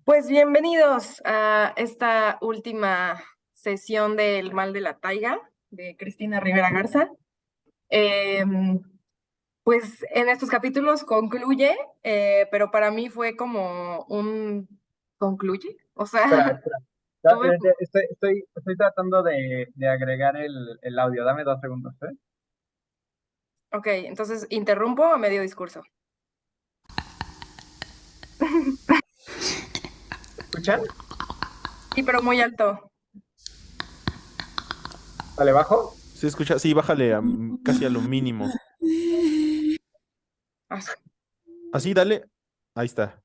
Pues bienvenidos a esta última sesión del Mal de la Taiga de Cristina Rivera Garza. Em, pues en estos capítulos concluye, pero para mí fue como un concluye. O sea, Espera, espera. tuve. Estoy tratando de agregar el audio. Dame 2 segundos, ¿eh? Ok, entonces interrumpo a medio discurso. ¿Escuchan? Sí, pero muy alto. Vale, bajo. Se escucha, sí, bájale casi a lo mínimo. Ah, Así, dale. Ahí está.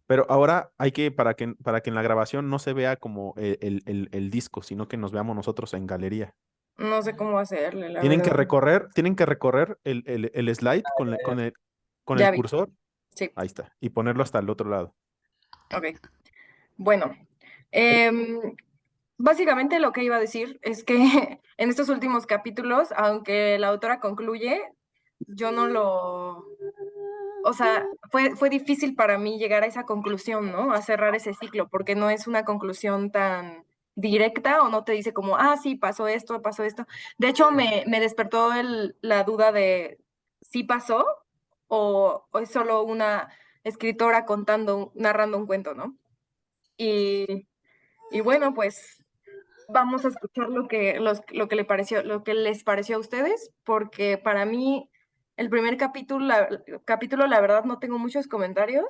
Pero ahora hay que, para que en la grabación no se vea como el disco, sino que nos veamos nosotros en galería. no sé cómo hacerle, la verdad. Tienen que recorrer el slide con, Ya, ya. con el Ya vi, cursor. sí, Ahí está. Y ponerlo hasta el otro lado. ok. Bueno, em, básicamente lo que iba a decir es que en estos últimos capítulos, aunque la autora concluye, yo no lo, o sea, fue difícil para mí llegar a esa conclusión, ¿no? A cerrar ese ciclo, porque no es una conclusión tan directa o no te dice como, ah, sí, pasó esto, pasó esto. De hecho, me despertó la duda de si pasó o es solo una escritora contando, narrando un cuento, ¿no? Y, y bueno, pues vamos a escuchar lo que le pareció, lo que les pareció a ustedes, porque para mí el primer capítulo, la verdad, no tengo muchos comentarios,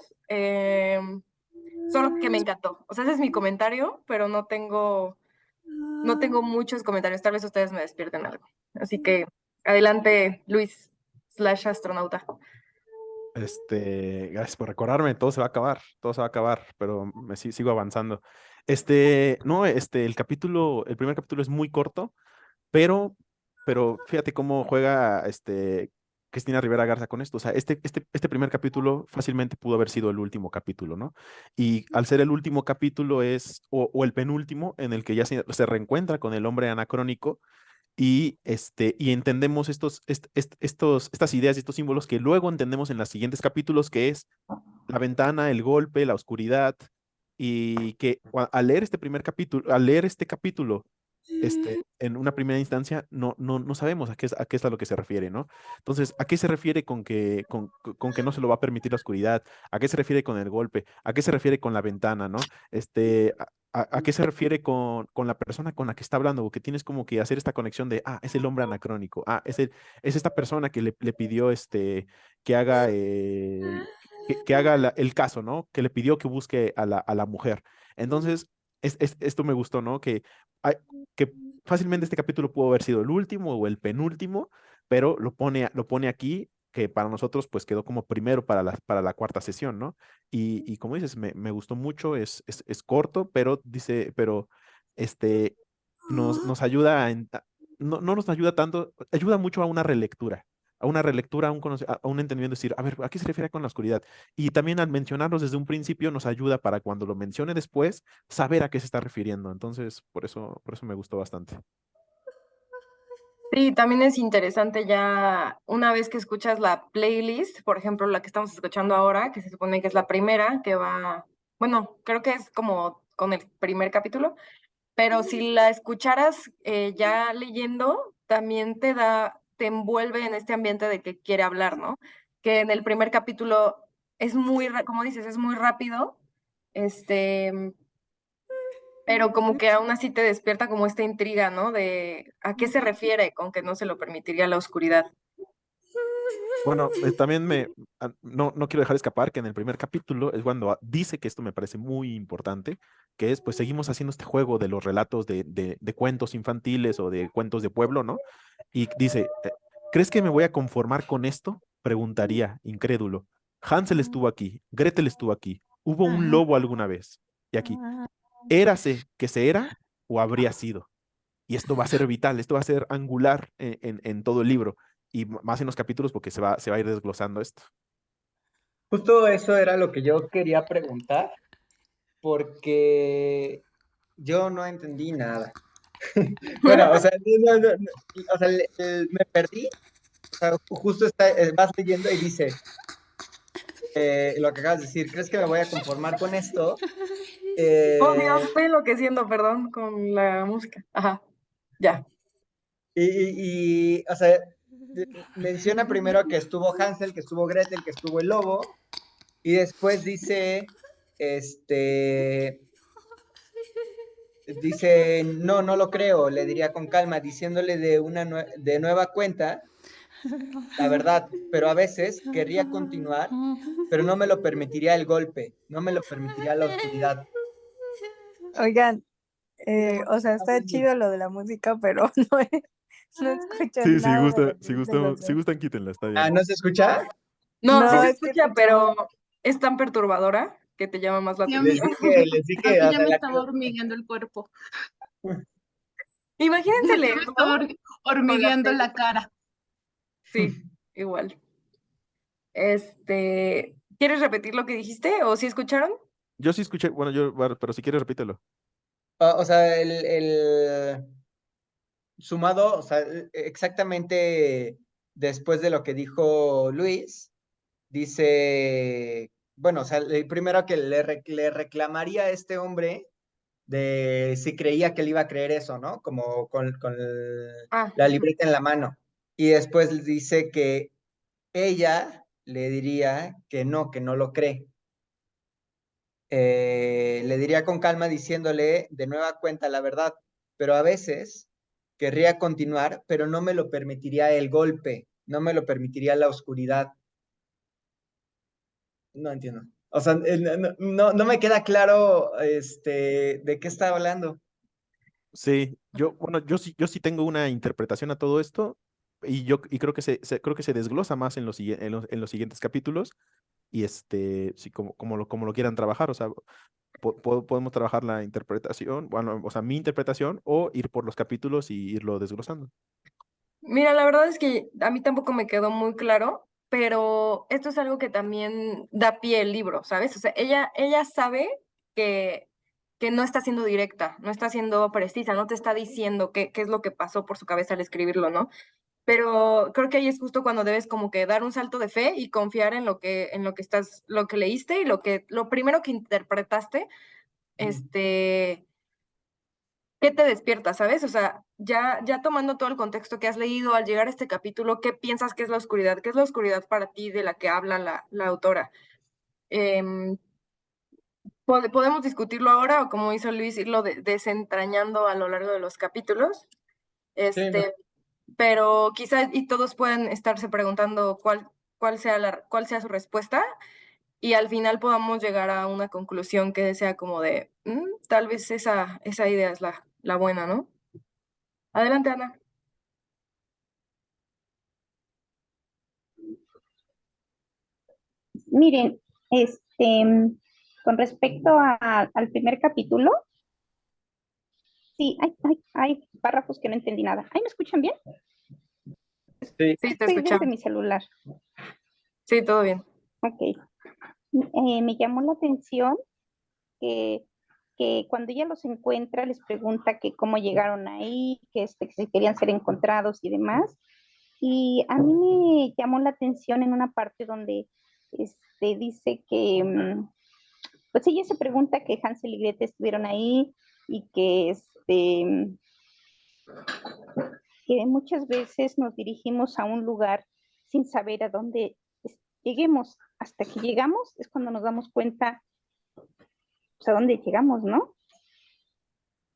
solo que me encantó. O sea, ese es mi comentario, pero no tengo muchos comentarios. Tal vez ustedes me despierten algo. Así que adelante, Luis slash astronauta. Gracias por recordarme, todo se va a acabar, pero sigo avanzando. No, el primer capítulo es muy corto. Pero, pero fíjate cómo juega Cristina Rivera Garza con esto. O sea, este primer capítulo fácilmente pudo haber sido el último capítulo, ¿no? Y al ser el último capítulo o el penúltimo, en el que ya se reencuentra con el hombre anacrónico y entendemos estas ideas y estos símbolos que luego entendemos en los siguientes capítulos, que es la ventana, el golpe, la oscuridad, y que al leer este primer capítulo, al leer este capítulo, en una primera instancia, no sabemos a qué es a lo que se refiere, ¿no? Entonces, ¿a qué se refiere con que no se lo va a permitir la oscuridad? ¿A qué se refiere con el golpe? ¿A qué se refiere con la ventana, ¿no? ¿A qué se refiere con la persona con la que está hablando? O que tienes como que hacer esta conexión de, es el hombre anacrónico, es esta persona que le pidió que haga, que haga el caso, ¿no? Que le pidió que busque a la mujer. Entonces, esto me gustó, ¿no? Hay- que fácilmente este capítulo pudo haber sido el último o el penúltimo, pero lo pone aquí, que para nosotros pues quedó como primero para la cuarta sesión, ¿no? Y como dices, me gustó mucho, es corto, pero este, nos ayuda no nos ayuda tanto, ayuda mucho a una relectura, a un entendimiento, decir, a ver, ¿a qué se refiere con la oscuridad? Y también al mencionarlos desde un principio nos ayuda para cuando lo mencione después, saber a qué se está refiriendo. Entonces, por eso me gustó bastante. Sí, también es interesante ya una vez que escuchas la playlist, por ejemplo, la que estamos escuchando ahora, que se supone que es la primera, que va, bueno, creo que es como con el primer capítulo, pero si la escucharas ya leyendo, también te envuelve en este ambiente de que quiere hablar, ¿no? Que en el primer capítulo es como dices, es muy rápido, este, pero como que aún así te despierta como esta intriga, ¿no? De a qué se refiere con que no se lo permitiría la oscuridad. Bueno, también no quiero dejar escapar que en el primer capítulo es cuando dice que esto me parece muy importante, que es, pues seguimos haciendo este juego de los relatos de cuentos infantiles o de cuentos de pueblo, ¿no? Y dice, ¿crees que me voy a conformar con esto? Preguntaría, incrédulo. Hansel estuvo aquí, Gretel estuvo aquí, ¿hubo un lobo alguna vez? Y aquí, ¿érase que se era o habría sido? Y esto va a ser vital, esto va a ser angular en todo el libro y más en los capítulos porque se va a ir desglosando esto. Justo eso era lo que yo quería preguntar, porque yo no entendí nada. Bueno, o sea, o sea, me perdí. O sea, justo vas leyendo y dice, lo que acabas de decir, ¿crees que me voy a conformar con esto? Oh, Dios, Eh, estoy enloqueciendo, perdón, con la música. Ajá, ya. o sea, menciona primero que estuvo Hansel, que estuvo Gretel, que estuvo el lobo, y después este, dice, no, no lo creo, le diría con calma, diciéndole de nueva cuenta la verdad, pero a veces querría continuar, pero no me lo permitiría el golpe, no me lo permitiría la oscuridad. Oigan, Tiene o sea, está mucho- chido lo de la música, pero no escucho Sí, si nada de gusta, lo que si dicen gustan, los si dos. gustan, quítenla, está Ah, bien. ¿no se escucha? No, sí No, se es que escucha, escuchamos. pero es tan perturbadora que te llama más la Sí, a mí, atención. Les a dije, mí o ya sea, me estaba hormigueando el cuerpo. Imagínense Ya me leerlo estaba con la hormigueando peli. la cara. Sí, igual. ¿Quieres repetir lo que dijiste o si escucharon? Yo sí escuché, bueno, bueno, pero si quieres repítelo. O sea, sumado, o sea, exactamente después de lo que dijo Luis, dice, bueno, o sea, el primero que le reclamaría a este hombre de si creía que él iba a creer eso, ¿no? Como con Ah, la ujú. libreta en la mano. Y después dice que ella le diría que no lo cree. Le diría con calma diciéndole de nueva cuenta la verdad, pero a veces querría continuar, pero no me lo permitiría el golpe, no me lo permitiría la oscuridad. No entiendo. O sea, no me queda claro de qué está hablando. Sí, bueno, yo sí tengo una interpretación a todo esto y creo que creo que se desglosa más en en los siguientes capítulos y sí, como lo quieran trabajar, o sea, podemos trabajar la interpretación, bueno, o sea, mi interpretación o ir por los capítulos y irlo desglosando. Mira, la verdad es que a mí tampoco me quedó muy claro, pero esto es algo que también da pie el libro, ¿sabes? O sea, ella sabe que, que no está siendo directa, no está siendo precisa, no te está diciendo qué es lo que pasó por su cabeza al escribirlo, ¿no? Pero creo que ahí es justo cuando debes como que dar un salto de fe y confiar en lo que lo que leíste y lo primero que interpretaste, este, ¿qué te despierta, sabes? O sea, ya tomando todo el contexto que has leído al llegar a este capítulo, ¿qué piensas que es la oscuridad? ¿Qué es la oscuridad para ti de la que habla la autora? Em, podemos discutirlo ahora o como hizo Luis, irlo desentrañando a lo largo de los capítulos. Sí, no. Este, pero quizá y todos pueden estarse preguntando cuál sea su respuesta y al final podamos llegar a una conclusión que sea como de, tal vez esa idea es la buena, ¿no? Adelante, Ana. Miren, con respecto al primer capítulo, sí, hay párrafos que no entendí nada. ¿Ahí me escuchan bien? Sí, Sí, te Estoy desde escuchamos. mi celular. Sí, todo bien. Ok. Me llamó la atención que, que cuando ella los encuentra, les pregunta que cómo llegaron ahí, que si querían ser encontrados y demás. Y a mí me llamó la atención en una parte donde dice que, pues ella se pregunta que Hansel y Gretel estuvieron ahí y que muchas veces nos dirigimos a un lugar sin saber a dónde lleguemos. Hasta que llegamos es cuando nos damos cuenta pues, a dónde llegamos, ¿no?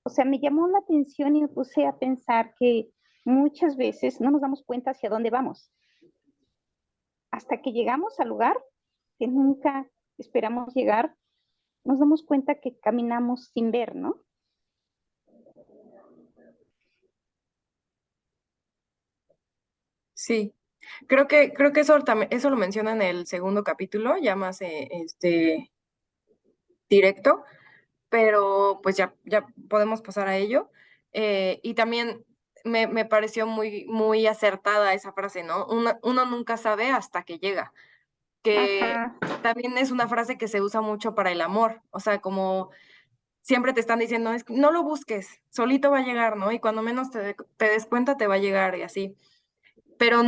O sea, me llamó la atención y me puse a pensar que muchas veces no nos damos cuenta hacia dónde vamos. Hasta que llegamos al lugar que nunca esperamos llegar, nos damos cuenta que caminamos sin ver, ¿no? Sí. Creo que eso lo menciona en el segundo capítulo, ya más directo, pero pues ya podemos pasar a ello. Y también me pareció muy acertada esa frase, ¿no? Uno nunca sabe hasta que llega, que Ajá, también es una frase que se usa mucho para el amor, o sea, como siempre te están diciendo, es que no lo busques, solito va a llegar, ¿no? Y cuando menos te des cuenta, te va a llegar y así. pero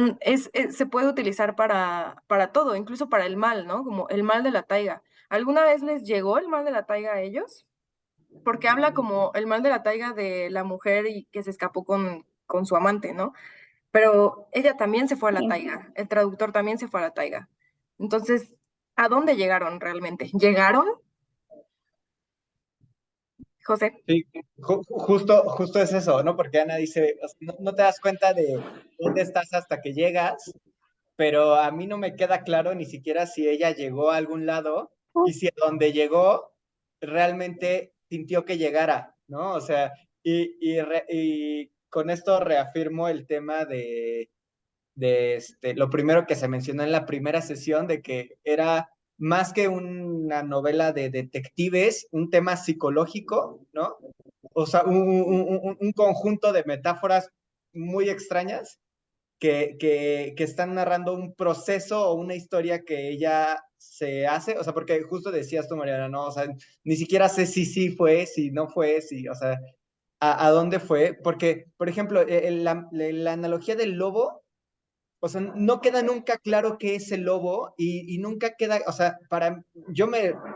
se puede utilizar para todo, incluso para el mal, ¿no? Como el mal de la taiga. ¿Alguna vez les llegó el mal de la taiga a ellos? Porque habla como el mal de la taiga de la mujer y que se escapó con su amante, ¿no? Pero ella también se fue a la Sí. taiga, el traductor también se fue a la taiga. Entonces, ¿a dónde llegaron realmente? ¿Llegaron, José? Sí, justo es eso, ¿no? Porque Ana dice, o sea, no te das cuenta de dónde estás hasta que llegas, pero a mí no me queda claro ni siquiera si ella llegó a algún lado y si a donde llegó realmente sintió que llegara, ¿no? O sea, y con esto reafirmo el tema de lo primero que se mencionó en la primera sesión, de que era más que una novela de detectives, un tema psicológico, ¿no? O sea, un conjunto de metáforas muy extrañas que están narrando un proceso o una historia que ella se hace, o sea, porque justo decías tú, Mariana, no, o sea, ni siquiera sé si sí fue, si no fue, si, o sea, a dónde fue, porque, por ejemplo, la analogía del lobo, o sea, no queda nunca claro qué es el lobo y nunca queda, o sea,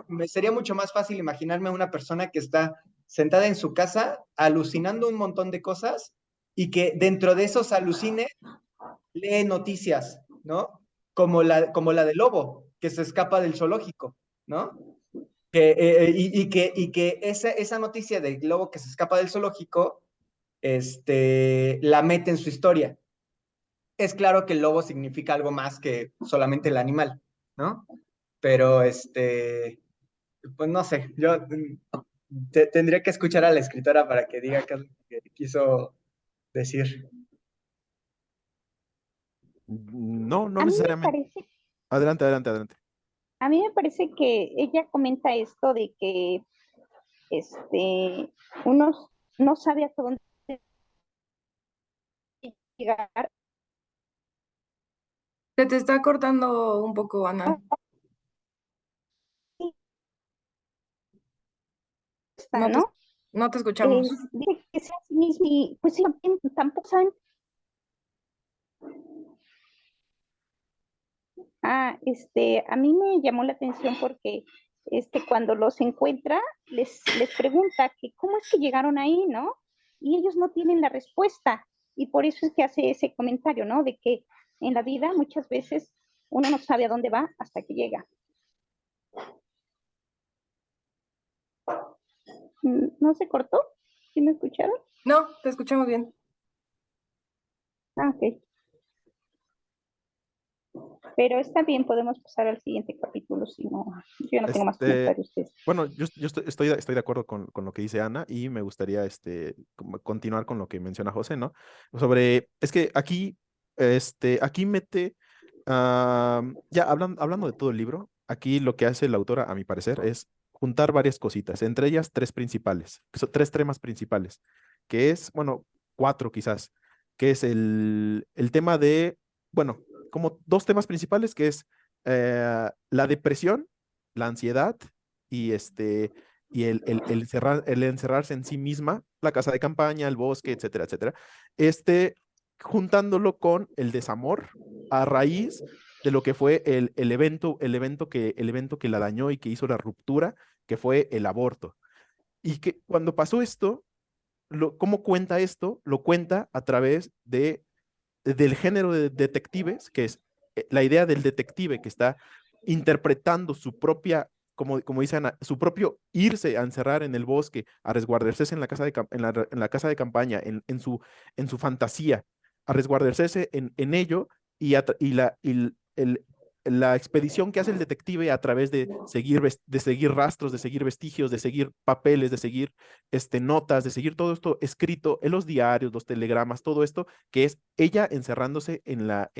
me sería mucho más fácil imaginarme a una persona que está sentada en su casa alucinando un montón de cosas y que dentro de esos alucines lee noticias, ¿no? Como la del lobo, que se escapa del zoológico, ¿no? Y que esa noticia del lobo que se escapa del zoológico, la mete en su historia. Es claro que el lobo significa algo más que solamente el animal, ¿no? Pero, pues no sé, yo tendría que escuchar a la escritora para que diga qué es lo que quiso decir. No, no A mí me necesariamente. parece, Adelante, adelante, adelante. a mí me parece que ella comenta esto de que uno no sabe hasta dónde llegar, Se te está cortando un poco, Ana. No te, ¿no? no te escuchamos. Dice que sea así mismo y pues sí, tampoco saben. A mí me llamó la atención porque cuando los encuentra, les pregunta que cómo es que llegaron ahí, ¿no? Y ellos no tienen la respuesta. Y por eso es que hace ese comentario, ¿no? De que en la vida muchas veces uno no sabe a dónde va hasta que llega. ¿No se cortó? ¿Sí me escucharon? No, te escuchamos bien. Ok. Pero está bien, podemos pasar al siguiente capítulo, si no, yo no tengo más comentarios. Bueno, yo estoy de acuerdo con lo que dice Ana y me gustaría como continuar con lo que menciona José, ¿no? Es que aquí mete, ya hablando de todo el libro, aquí lo que hace la autora, a mi parecer, es juntar varias cositas, entre ellas tres principales, que son tres temas principales, que es, bueno, cuatro quizás, que es el tema de, bueno, como dos temas principales, que es la depresión, la ansiedad y el encerrarse en sí misma, la casa de campaña, el bosque, etcétera, etcétera. Juntándolo con el desamor a raíz de lo que fue el evento que la dañó y que hizo la ruptura, que fue el aborto. Y que cuando pasó esto, ¿cómo cuenta esto? Lo cuenta a través del género de detectives, que es la idea del detective que está interpretando su propia, como dice Ana, su propio irse a encerrar en el bosque, a resguardarse en la casa en la casa de campaña, en su fantasía, a resguardarse en ello la expedición que hace el detective a través de seguir rastros, de seguir vestigios, de seguir papeles, de seguir notas, de seguir todo esto escrito en los diarios, los telegramas, todo esto, que es ella encerrándose en la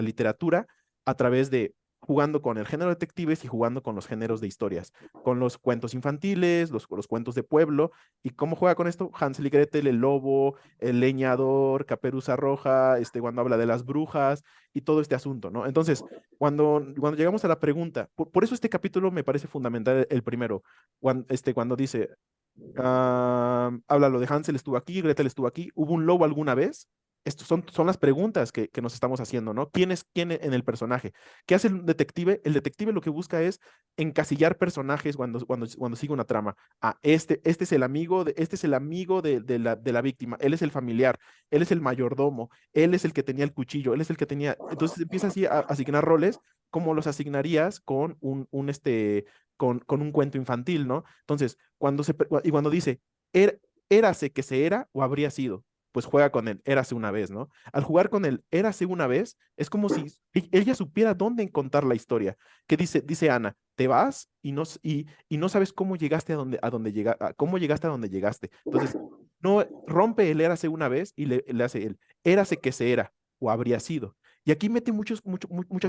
literatura a través de jugando con el género de detectives y jugando con los géneros de historias, con los cuentos infantiles, los cuentos de pueblo. ¿Y cómo juega con esto? Hansel y Gretel, el lobo, el leñador, Caperuza Roja, cuando habla de las brujas y todo este asunto, ¿no? Entonces, cuando llegamos a la pregunta, por eso este capítulo me parece fundamental el primero, cuando dice, habla lo de Hansel estuvo aquí, Gretel estuvo aquí, ¿hubo un lobo alguna vez? son las preguntas que nos estamos haciendo, ¿no? ¿Quién es quién en el personaje? ¿Qué hace el detective? El detective lo que busca es encasillar personajes cuando sigue una trama. Ah, este es el amigo de la víctima, él es el familiar, él es el mayordomo, él es el que tenía el cuchillo, él es el que tenía. Entonces empieza así a asignar roles como los asignarías con con un cuento infantil, ¿no? Entonces, cuando dice, érase que se era o habría sido, pues juega con el érase una vez, ¿no? Al jugar con el érase una vez, es como si ella supiera dónde contar la historia. Que dice Ana, te vas y no sabes cómo llegaste cómo llegaste a donde llegaste. Entonces, no rompe el érase una vez y le hace el érase que se era o habría sido. Y aquí mete muchas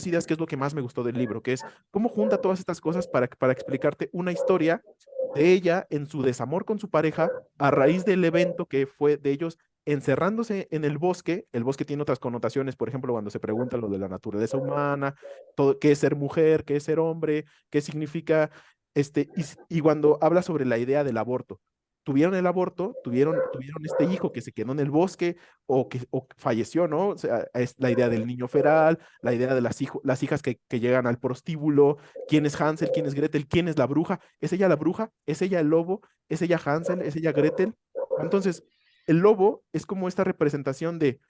ideas, que es lo que más me gustó del libro, que es cómo junta todas estas cosas para explicarte una historia de ella en su desamor con su pareja a raíz del evento que fue de ellos encerrándose en el bosque tiene otras connotaciones, por ejemplo, cuando se pregunta lo de la naturaleza humana, todo, qué es ser mujer, qué es ser hombre, qué significa, y cuando habla sobre la idea del aborto. Tuvieron el aborto, tuvieron este hijo que se quedó en el bosque o falleció, ¿no? O sea, es la idea del niño feral, la idea de las hijas que llegan al prostíbulo, quién es Hansel, quién es Gretel, quién es la bruja, ¿es ella la bruja? ¿Es ella el lobo? ¿Es ella Hansel? ¿Es ella Gretel? Entonces, el lobo es como esta representación de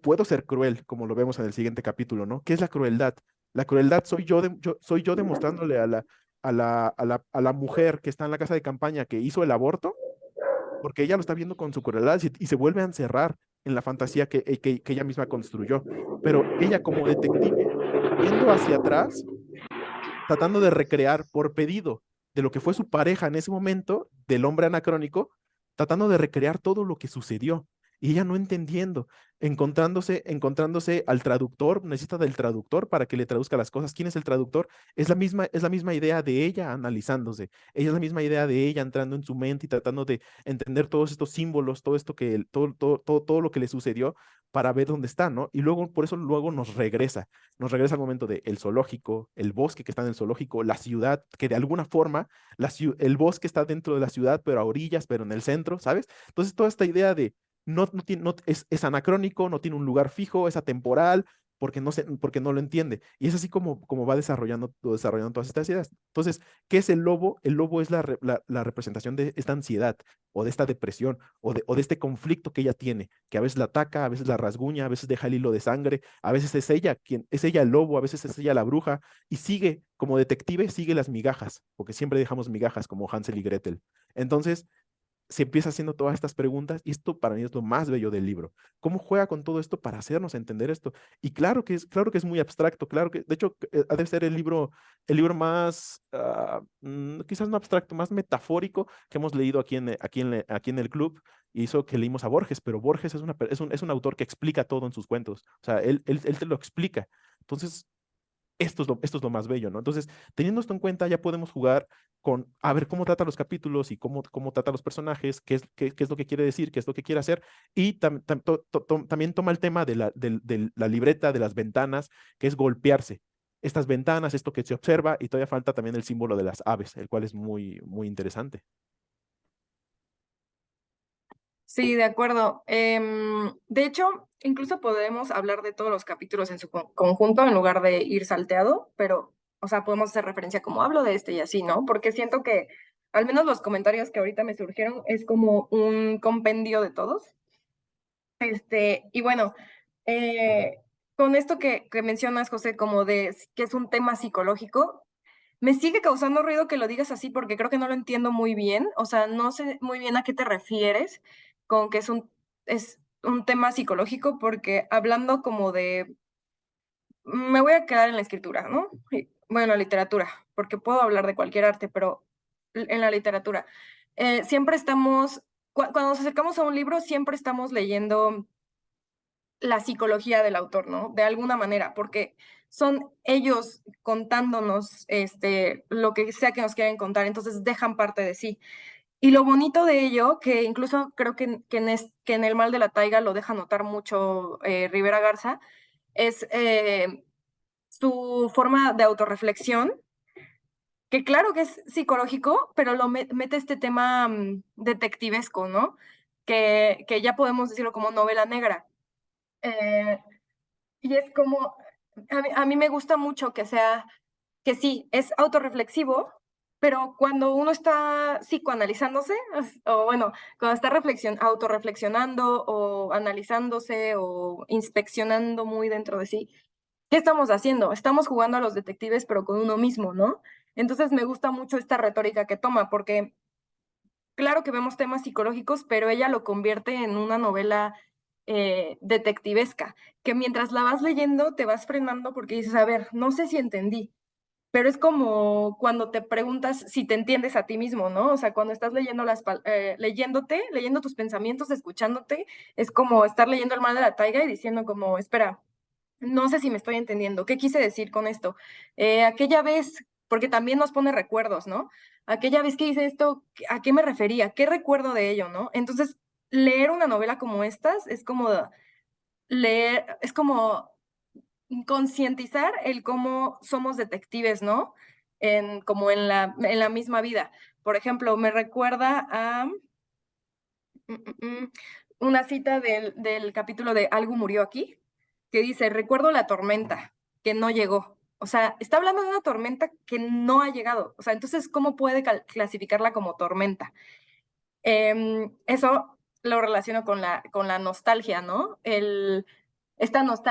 puedo ser cruel, como lo vemos en el siguiente capítulo, ¿no? ¿Qué es la crueldad? La crueldad soy yo demostrándole a la mujer que está en la casa de campaña que hizo el aborto, porque ella lo está viendo con su crueldad y se vuelve a encerrar en la fantasía que ella misma construyó. Pero ella como detective, viendo hacia atrás, tratando de recrear por pedido de lo que fue su pareja en ese momento, del hombre anacrónico, tratando de recrear todo lo que sucedió. Y ella no entendiendo, encontrándose al traductor, necesita del traductor para que le traduzca las cosas. ¿Quién es el traductor? Es la misma idea de ella analizándose. Ella es la misma idea de ella entrando en su mente y tratando de entender todos estos símbolos, todo esto todo lo que le sucedió para ver dónde está, ¿no? Y luego, por eso luego nos regresa al momento de el zoológico, el bosque que está en el zoológico, la ciudad, que de alguna forma el bosque está dentro de la ciudad, pero a orillas, pero en el centro, ¿sabes? Entonces, toda esta idea de es anacrónico, no tiene un lugar fijo, es atemporal, porque no lo entiende. Y es así como va desarrollando todas estas ideas. Entonces, ¿qué es el lobo? El lobo es la representación de esta ansiedad o de esta depresión o de este conflicto que ella tiene, que a veces la ataca, a veces la rasguña, a veces deja el hilo de sangre, a veces es ella el lobo, a veces es ella la bruja, y sigue, como detective, sigue las migajas, porque siempre dejamos migajas como Hansel y Gretel. Entonces, se empieza haciendo todas estas preguntas y esto para mí es lo más bello del libro. ¿Cómo juega con todo esto para hacernos entender esto? Y claro que es muy abstracto, claro que, de hecho, ha de ser el libro más, quizás no abstracto, más metafórico que hemos leído aquí en el club, y hizo que leímos a Borges, pero Borges es un autor que explica todo en sus cuentos, o sea, él te lo explica. Entonces, esto es lo más bello, ¿no? Entonces, teniendo esto en cuenta, ya podemos jugar a ver cómo trata los capítulos y cómo trata los personajes, qué es lo que quiere decir, qué es lo que quiere hacer, y también toma el tema de la libreta, de las ventanas, que es golpearse. Estas ventanas, esto que se observa, y todavía falta también el símbolo de las aves, el cual es muy, muy interesante. Sí, de acuerdo. De hecho, incluso podemos hablar de todos los capítulos en su conjunto en lugar de ir salteado, pero, o sea, podemos hacer referencia como hablo de este y así, ¿no? Porque siento que, al menos los comentarios que ahorita me surgieron, es como un compendio de todos. Y bueno, eh, con esto que mencionas, José, como de que es un tema psicológico, me sigue causando ruido que lo digas así porque creo que no lo entiendo muy bien. O sea, no sé muy bien a qué te refieres con que es un tema psicológico, porque hablando como de, me voy a quedar en la escritura, ¿no? Bueno, la literatura, porque puedo hablar de cualquier arte, pero en la literatura. Siempre estamos, cuando nos acercamos a un libro, siempre estamos leyendo la psicología del autor, ¿no? De alguna manera, porque son ellos contándonos lo que sea que nos quieren contar, entonces dejan parte de sí. Y lo bonito de ello, que incluso creo que en El mal de la taiga lo deja notar mucho Rivera Garza, es su forma de autorreflexión, que claro que es psicológico, pero lo mete este tema detectivesco, ¿no? Que ya podemos decirlo como novela negra. Eh, y es como, a mí me gusta mucho que sea, que sí, es autorreflexivo, pero cuando uno está psicoanalizándose, o bueno, cuando está autorreflexionando o analizándose o inspeccionando muy dentro de sí, ¿qué estamos haciendo? Estamos jugando a los detectives, pero con uno mismo, ¿no? Entonces me gusta mucho esta retórica que toma, porque claro que vemos temas psicológicos, pero ella lo convierte en una novela detectivesca, que mientras la vas leyendo te vas frenando porque dices, a ver, no sé si entendí, pero es como cuando te preguntas si te entiendes a ti mismo, ¿no? O sea, cuando estás leyendo leyendo tus pensamientos, escuchándote, es como estar leyendo El mal de la taiga y diciendo como, espera, no sé si me estoy entendiendo. ¿Qué quise decir con esto? Aquella vez, porque también nos pone recuerdos, ¿no? Aquella vez que hice esto, ¿a qué me refería? ¿Qué recuerdo de ello, no? Entonces, leer una novela como estas es como leer, es como concientizar el cómo somos detectives, ¿no? Como en la misma vida. Por ejemplo, me recuerda a mm, mm, mm, una cita del capítulo de Algo murió aquí, que dice, recuerdo la tormenta que no llegó. O sea, está hablando de una tormenta que no ha llegado. O sea, entonces, ¿cómo puede clasificarla como tormenta? Eso lo relaciono con la nostalgia, ¿no?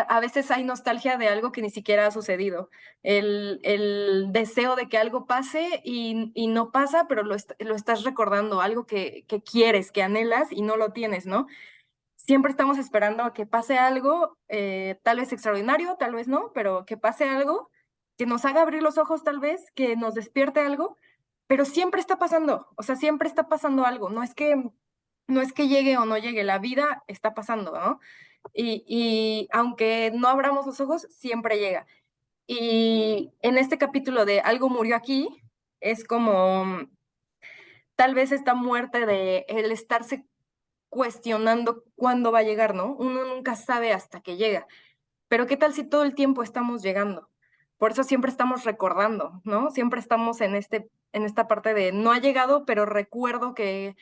A veces hay nostalgia de algo que ni siquiera ha sucedido. El deseo de que algo pase y no pasa, pero lo estás recordando, algo que quieres, que anhelas y no lo tienes, ¿no? Siempre estamos esperando a que pase algo, tal vez extraordinario, tal vez no, pero que pase algo, que nos haga abrir los ojos tal vez, que nos despierte algo, pero siempre está pasando, o sea, siempre está pasando algo, no es que llegue o no llegue, la vida está pasando, ¿no? Y aunque no abramos los ojos, siempre llega. Y en este capítulo de Algo murió aquí, es como tal vez esta muerte de el estarse cuestionando cuándo va a llegar, ¿no? Uno nunca sabe hasta que llega. Pero ¿qué tal si todo el tiempo estamos llegando? Por eso siempre estamos recordando, ¿no? Siempre estamos en esta parte de no ha llegado, pero recuerdo que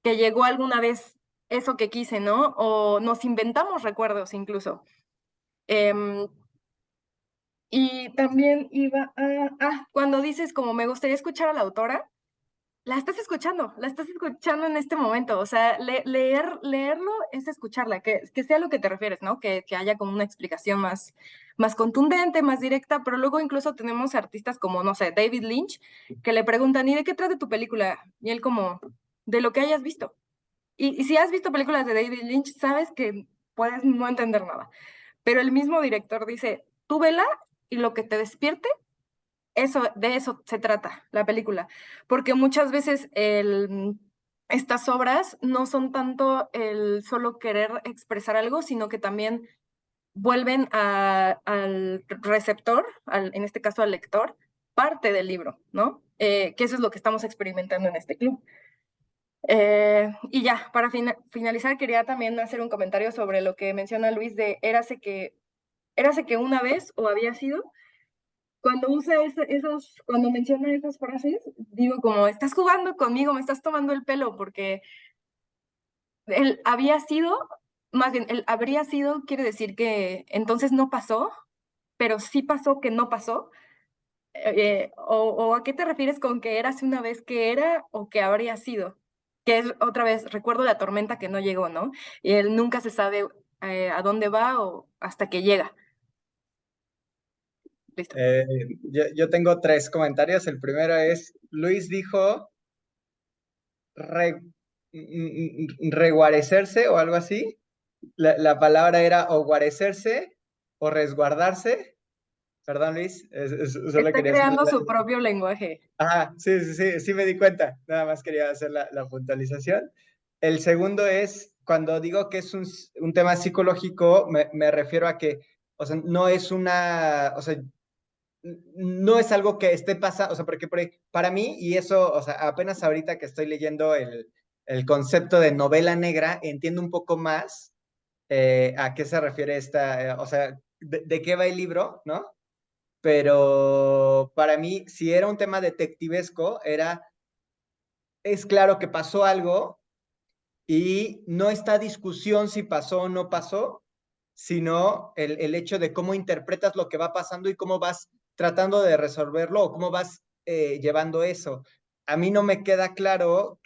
llegó alguna vez eso que quise, ¿no? O nos inventamos recuerdos incluso. Em, y también cuando dices como me gustaría escuchar a la autora, la estás escuchando en este momento, o sea, leerlo es escucharla, que sea lo que te refieres, ¿no? Que haya como una explicación más contundente, más directa, pero luego incluso tenemos artistas como, no sé, David Lynch, que le preguntan, ¿y de qué trata tu película? Y él como, de lo que hayas visto. Y si has visto películas de David Lynch, sabes que puedes no entender nada, pero el mismo director dice, tú vela y lo que te despierte de eso se trata la película, porque muchas veces estas obras no son tanto el solo querer expresar algo, sino que también vuelven al receptor, en este caso al lector, parte del libro, ¿no? Que eso es lo que estamos experimentando en este club. Y ya, para finalizar, quería también hacer un comentario sobre lo que menciona Luis de érase que una vez o había sido cuando cuando menciona esas frases, digo como, estás jugando conmigo, me estás tomando el pelo, porque él había sido, más bien, él habría sido, quiere decir que entonces no pasó, pero sí pasó que no pasó. O a qué te refieres con que érase una vez que era o que habría sido, que es otra vez, recuerdo la tormenta que no llegó, ¿no? Y él nunca se sabe a dónde va o hasta que llega. Listo. Yo tengo tres comentarios. El primero es, Luis dijo re- reguarecerse o algo así. La palabra era o guarecerse o resguardarse. Perdón, Luis, solo Está quería hacer creando su propio lenguaje. Ajá, sí, sí, sí, sí me di cuenta. Nada más quería hacer la puntualización. El segundo es, cuando digo que es un tema psicológico, me refiero a que, o sea, no es o sea, no es algo que esté pasando, o sea, porque para mí, y eso, o sea, apenas ahorita que estoy leyendo el concepto de novela negra, entiendo un poco más a qué se refiere o sea, de qué va el libro, ¿no? Pero para mí, si era un tema detectivesco, es claro que pasó algo y no está discusión si pasó o no pasó, sino el hecho de cómo interpretas lo que va pasando y cómo vas tratando de resolverlo o cómo vas llevando eso. A mí no me queda claro,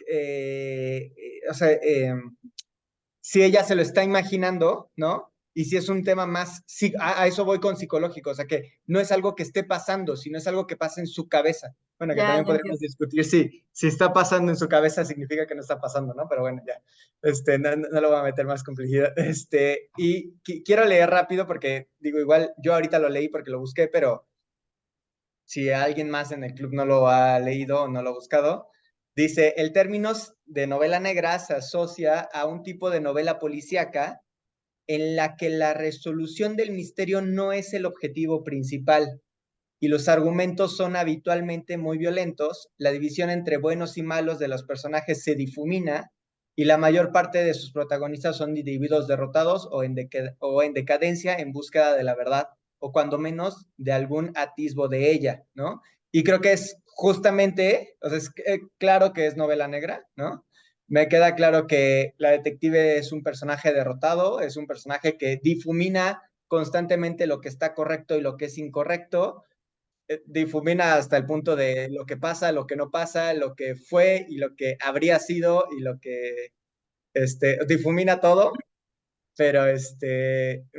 o sea, si ella se lo está imaginando, ¿no? Y si es un tema más, sí, a eso voy con psicológico, o sea, que no es algo que esté pasando, sino es algo que pasa en su cabeza. Bueno, que Ya, también ya podríamos entiendo. discutir si está pasando en su cabeza significa que no está pasando, ¿no? Pero bueno, ya, no lo voy a meter más complejidad. Y quiero leer rápido porque, digo, igual yo ahorita lo leí porque lo busqué, pero si alguien más en el club no lo ha leído o no lo ha buscado, dice, el término de novela negra se asocia a un tipo de novela policíaca en la que la resolución del misterio no es el objetivo principal y los argumentos son habitualmente muy violentos, la división entre buenos y malos de los personajes se difumina y la mayor parte de sus protagonistas son individuos derrotados o en decadencia en búsqueda de la verdad o cuando menos de algún atisbo de ella, ¿no? Y creo que es justamente, o sea, es claro que es novela negra, ¿no? Me queda claro que la detective es un personaje derrotado, es un personaje que difumina constantemente lo que está correcto y lo que es incorrecto, difumina hasta el punto de lo que pasa, lo que no pasa, lo que fue y lo que habría sido y lo que, difumina todo, pero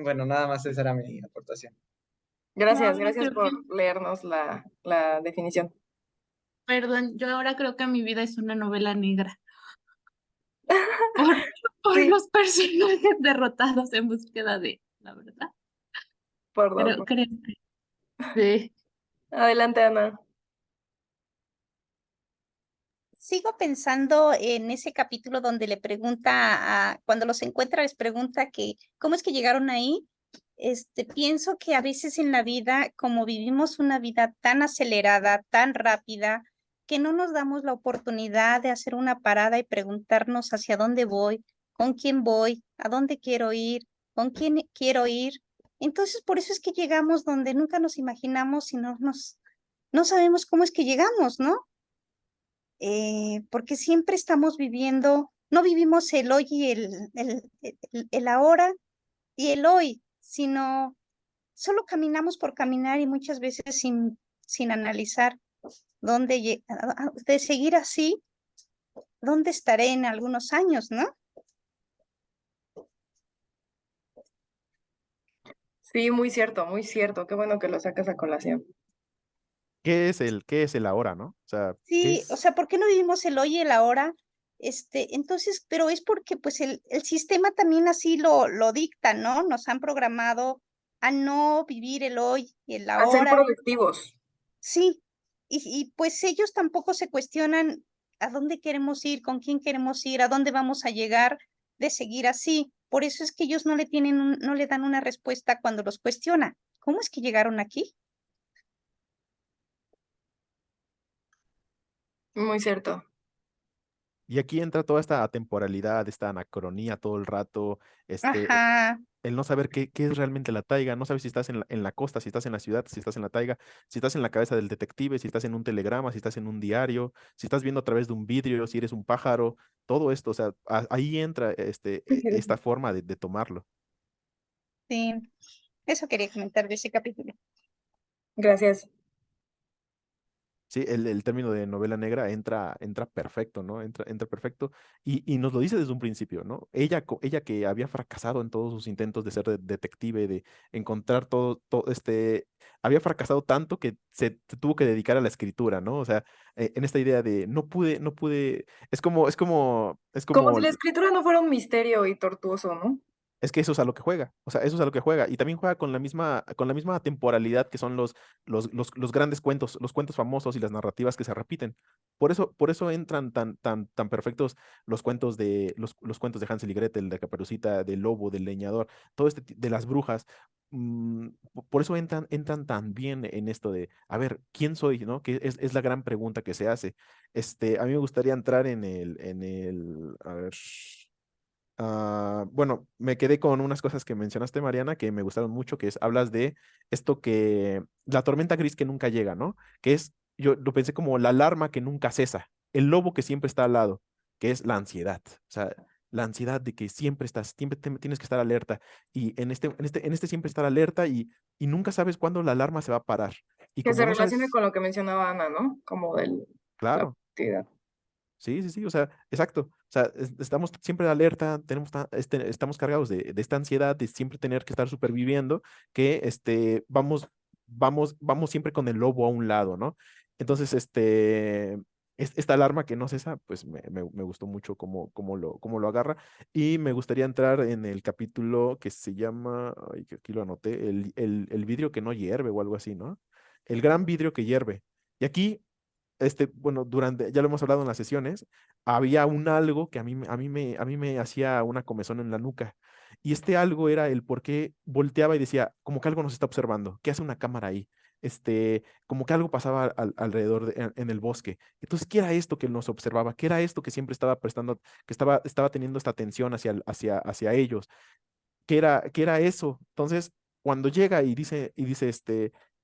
bueno, nada más esa era mi aportación. No, Gracias, ahora gracias creo que, por leernos la definición. perdón, yo ahora creo que mi vida es una novela negra por, por Sí, los personajes derrotados en búsqueda de la verdad. por dos. Creo que sí. Adelante, Ana. Sigo pensando en ese capítulo donde le pregunta cuando los encuentra, les pregunta que cómo es que llegaron ahí. Pienso que a veces en la vida, como vivimos una vida tan acelerada, tan rápida, que no nos damos la oportunidad de hacer una parada y preguntarnos hacia dónde voy, a dónde quiero ir, con quién quiero ir. Entonces, por eso es que llegamos donde nunca nos imaginamos y no sabemos cómo es que llegamos, ¿no? Porque siempre estamos viviendo, no vivimos el hoy y el ahora y el hoy, sino solo caminamos por caminar y muchas veces sin analizar de seguir así, dónde estaré en algunos años, ¿no? Sí, muy cierto, muy cierto. Qué bueno que lo sacas a colación. Qué es el ahora, ¿no? O sea, ¿qué Sí, o es? sea, ¿por qué no vivimos el hoy y el ahora? Entonces, pero es porque pues el sistema también así lo dicta, ¿no? Nos han programado a no vivir el hoy y el A ser ahora. productivos. Sí, y pues ellos tampoco se cuestionan a dónde queremos ir, con quién queremos ir, a dónde vamos a llegar de seguir así. Por eso es que ellos no le dan una respuesta cuando los cuestiona. ¿Cómo es que llegaron aquí? Muy cierto. Y aquí entra toda esta atemporalidad, esta anacronía todo el rato, este, Ajá, el no saber qué es realmente la taiga, no sabes si estás en la costa, si estás en la ciudad, si estás en la taiga, si estás en la cabeza del detective, si estás en un telegrama, si estás en un diario, si estás viendo a través de un vidrio, si eres un pájaro, todo esto, o sea, ahí entra esta forma de tomarlo. sí. Eso quería comentar de ese capítulo. Gracias. Sí, el término de novela negra entra perfecto, ¿no? Entra perfecto y nos lo dice desde un principio, ¿no? Ella que había fracasado en todos sus intentos de ser detective, de encontrar todo había fracasado tanto que se tuvo que dedicar a la escritura, ¿no? O sea, en esta idea de no pude, es Como como si la escritura no fuera un misterio y tortuoso, ¿no? es que eso es a lo que juega, o sea, eso es a lo que juega. Y también juega con la misma temporalidad que son los grandes cuentos, los cuentos famosos y las narrativas que se repiten. Por eso entran tan perfectos los cuentos de Hansel y Gretel, de Caperucita, del lobo, del leñador, todo de las brujas. Por eso entran tan bien en esto de, a ver, ¿quién soy? ¿No? Que es la gran pregunta que se hace. A mí me gustaría entrar a ver. Bueno, me quedé con unas cosas que mencionaste, Mariana, que me gustaron mucho, que es, hablas de esto que, la tormenta gris que nunca llega, ¿no? Que es, yo lo pensé como la alarma que nunca cesa, el lobo que siempre está al lado, que es la ansiedad. O sea, la ansiedad de que siempre tienes que estar alerta, y en este siempre estar alerta, y nunca sabes cuándo la alarma se va a parar. Y Que se como no relacione sabes, con lo que mencionaba Ana, ¿no? Como de la claro. actividad. Sí, sí, sí, o sea, exacto. O sea, estamos siempre alerta, estamos cargados de esta ansiedad de siempre tener que estar superviviendo, que vamos siempre con el lobo a un lado, ¿no? Entonces, esta alarma que no cesa, pues me gustó mucho cómo lo agarra. Y me gustaría entrar en el capítulo que se llama, ay, que aquí lo anoté, el vidrio que no hierve o algo así, ¿no? El gran vidrio que hierve. Y aquí bueno, ya lo hemos hablado en las sesiones, había un algo que a mí me hacía una comezón en la nuca. Y este algo era el por qué volteaba y decía, como que algo nos está observando, ¿qué hace una cámara ahí? Como que algo pasaba alrededor en el bosque. Entonces, ¿qué era esto que nos observaba? ¿Qué era esto que siempre estaba prestando, que estaba teniendo esta atención hacia ellos? ¿Qué era eso? Entonces, cuando llega y dice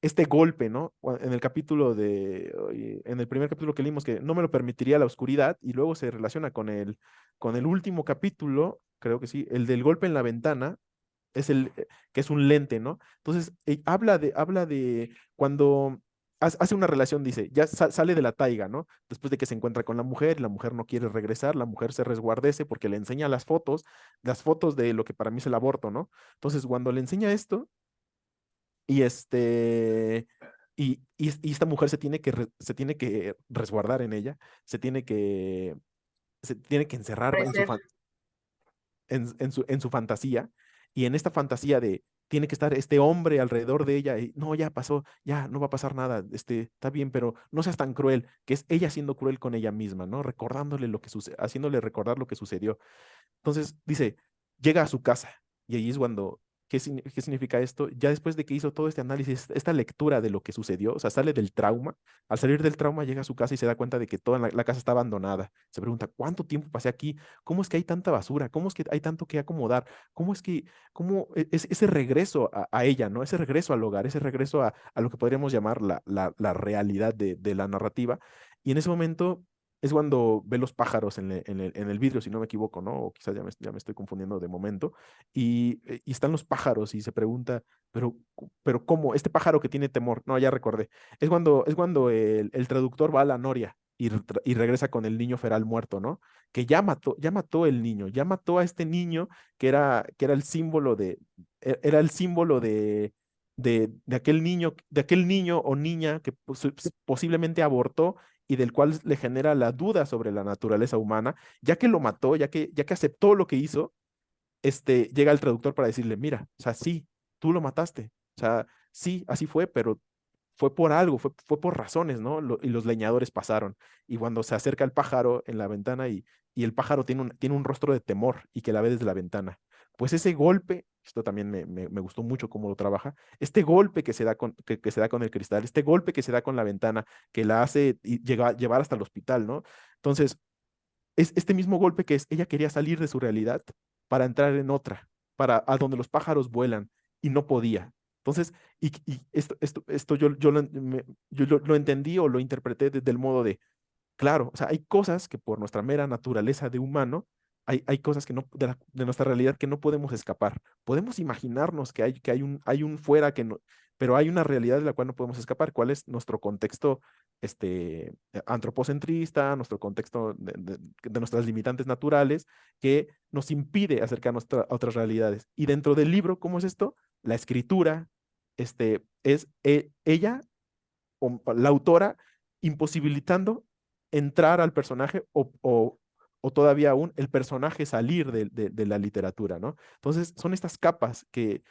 este golpe, ¿no? En el capítulo oye, en el primer capítulo que leímos, que no me lo permitiría la oscuridad, y luego se relaciona con el último capítulo, creo que sí, el del golpe en la ventana, que es un lente, ¿no? Entonces, habla de cuando hace una relación, dice, ya sale de la taiga, ¿no? Después de que se encuentra con la mujer no quiere regresar, la mujer se resguardece porque le enseña las fotos de lo que para mí es el aborto, ¿no? Entonces, cuando le enseña esto, y y esta mujer se tiene que resguardar en ella, se tiene que encerrar Parecer. en su fantasía, y en esta fantasía tiene que estar este hombre alrededor de ella, y no, ya pasó, ya no va a pasar nada, está bien, pero no seas tan cruel, que es ella siendo cruel con ella misma, ¿no? Recordándole lo que sucede, haciéndole recordar lo que sucedió. Entonces dice, llega a su casa, y ahí es cuando, ¿qué significa esto? Ya después de que hizo todo este análisis, esta lectura de lo que sucedió, o sea, sale del trauma. Al salir del trauma llega a su casa y se da cuenta de que toda la casa está abandonada. Se pregunta, ¿cuánto tiempo pasé aquí? ¿Cómo es que hay tanta basura? ¿Cómo es que hay tanto que acomodar? ¿Cómo es ese regreso a ella, ¿no? Ese regreso al hogar, ese regreso a lo que podríamos llamar la realidad de la narrativa. Y en ese momento es cuando ve los pájaros en el vidrio, si no me equivoco, ¿no? O quizás ya me estoy confundiendo de momento. Y están los pájaros y se pregunta, pero ¿cómo? Este pájaro que tiene temor. No, ya recordé. Es cuando el traductor va a la noria y regresa con el niño feral muerto, ¿no? Que ya mató el niño, ya mató a este niño que era el símbolo era el símbolo de aquel niño o niña que posiblemente abortó, y del cual le genera la duda sobre la naturaleza humana. Ya que lo mató, ya que aceptó lo que hizo, llega el traductor para decirle, mira, o sea, sí, tú lo mataste, o sea, sí, así fue, pero fue por algo, fue por razones, ¿no? Y los leñadores pasaron, y cuando se acerca el pájaro en la ventana, y el pájaro tiene un rostro de temor y que la ve desde la ventana, pues ese golpe, esto también me gustó mucho cómo lo trabaja, este golpe que se da con el cristal, este golpe que se da con la ventana, que la hace llevar hasta el hospital, ¿no? Entonces, es este mismo golpe que ella quería salir de su realidad para entrar en otra, a donde los pájaros vuelan, y no podía. Entonces, y esto yo lo entendí o lo interpreté desde el modo de, claro, o sea, hay cosas que por nuestra mera naturaleza de humano, hay cosas que no, de nuestra realidad, que no podemos escapar. Podemos imaginarnos que hay un fuera que no, pero hay una realidad de la cual no podemos escapar. ¿Cuál es nuestro contexto antropocentrista, nuestro contexto de nuestras limitantes naturales, que nos impide acercarnos a otras realidades? Y dentro del libro, ¿cómo es esto? La escritura, es ella, o la autora, imposibilitando entrar al personaje, o todavía aún el personaje salir de la literatura, ¿no? Entonces, son estas capas que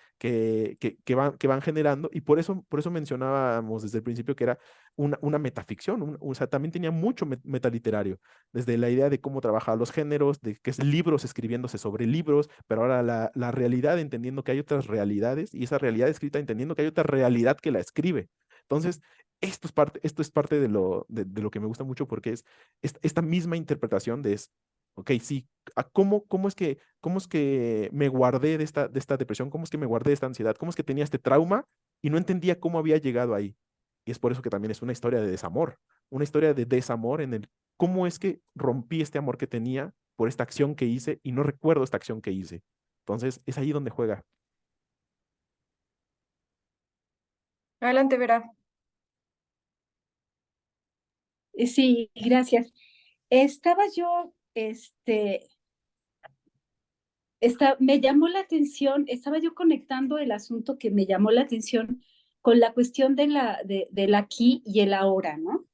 van generando, y por eso mencionábamos desde el principio que era una metaficción, o sea, también tenía mucho metaliterario, desde la idea de cómo trabajaba los géneros, de que es libros escribiéndose sobre libros, pero ahora la realidad entendiendo que hay otras realidades, y esa realidad escrita entendiendo que hay otra realidad que la escribe. Entonces, esto es parte de lo que me gusta mucho, porque es esta misma interpretación ok, sí, ¿cómo es que me guardé de esta depresión? ¿Cómo es que me guardé de esta ansiedad? ¿Cómo es que tenía este trauma y no entendía cómo había llegado ahí? Y es por eso que también es una historia de desamor en el cómo es que rompí este amor que tenía por esta acción que hice y no recuerdo esta acción que hice. Entonces, es ahí donde juega. Adelante, Vera. Sí, gracias. Estaba yo, me llamó la atención, estaba yo conectando el asunto que me llamó la atención con la cuestión del aquí y el ahora, ¿no?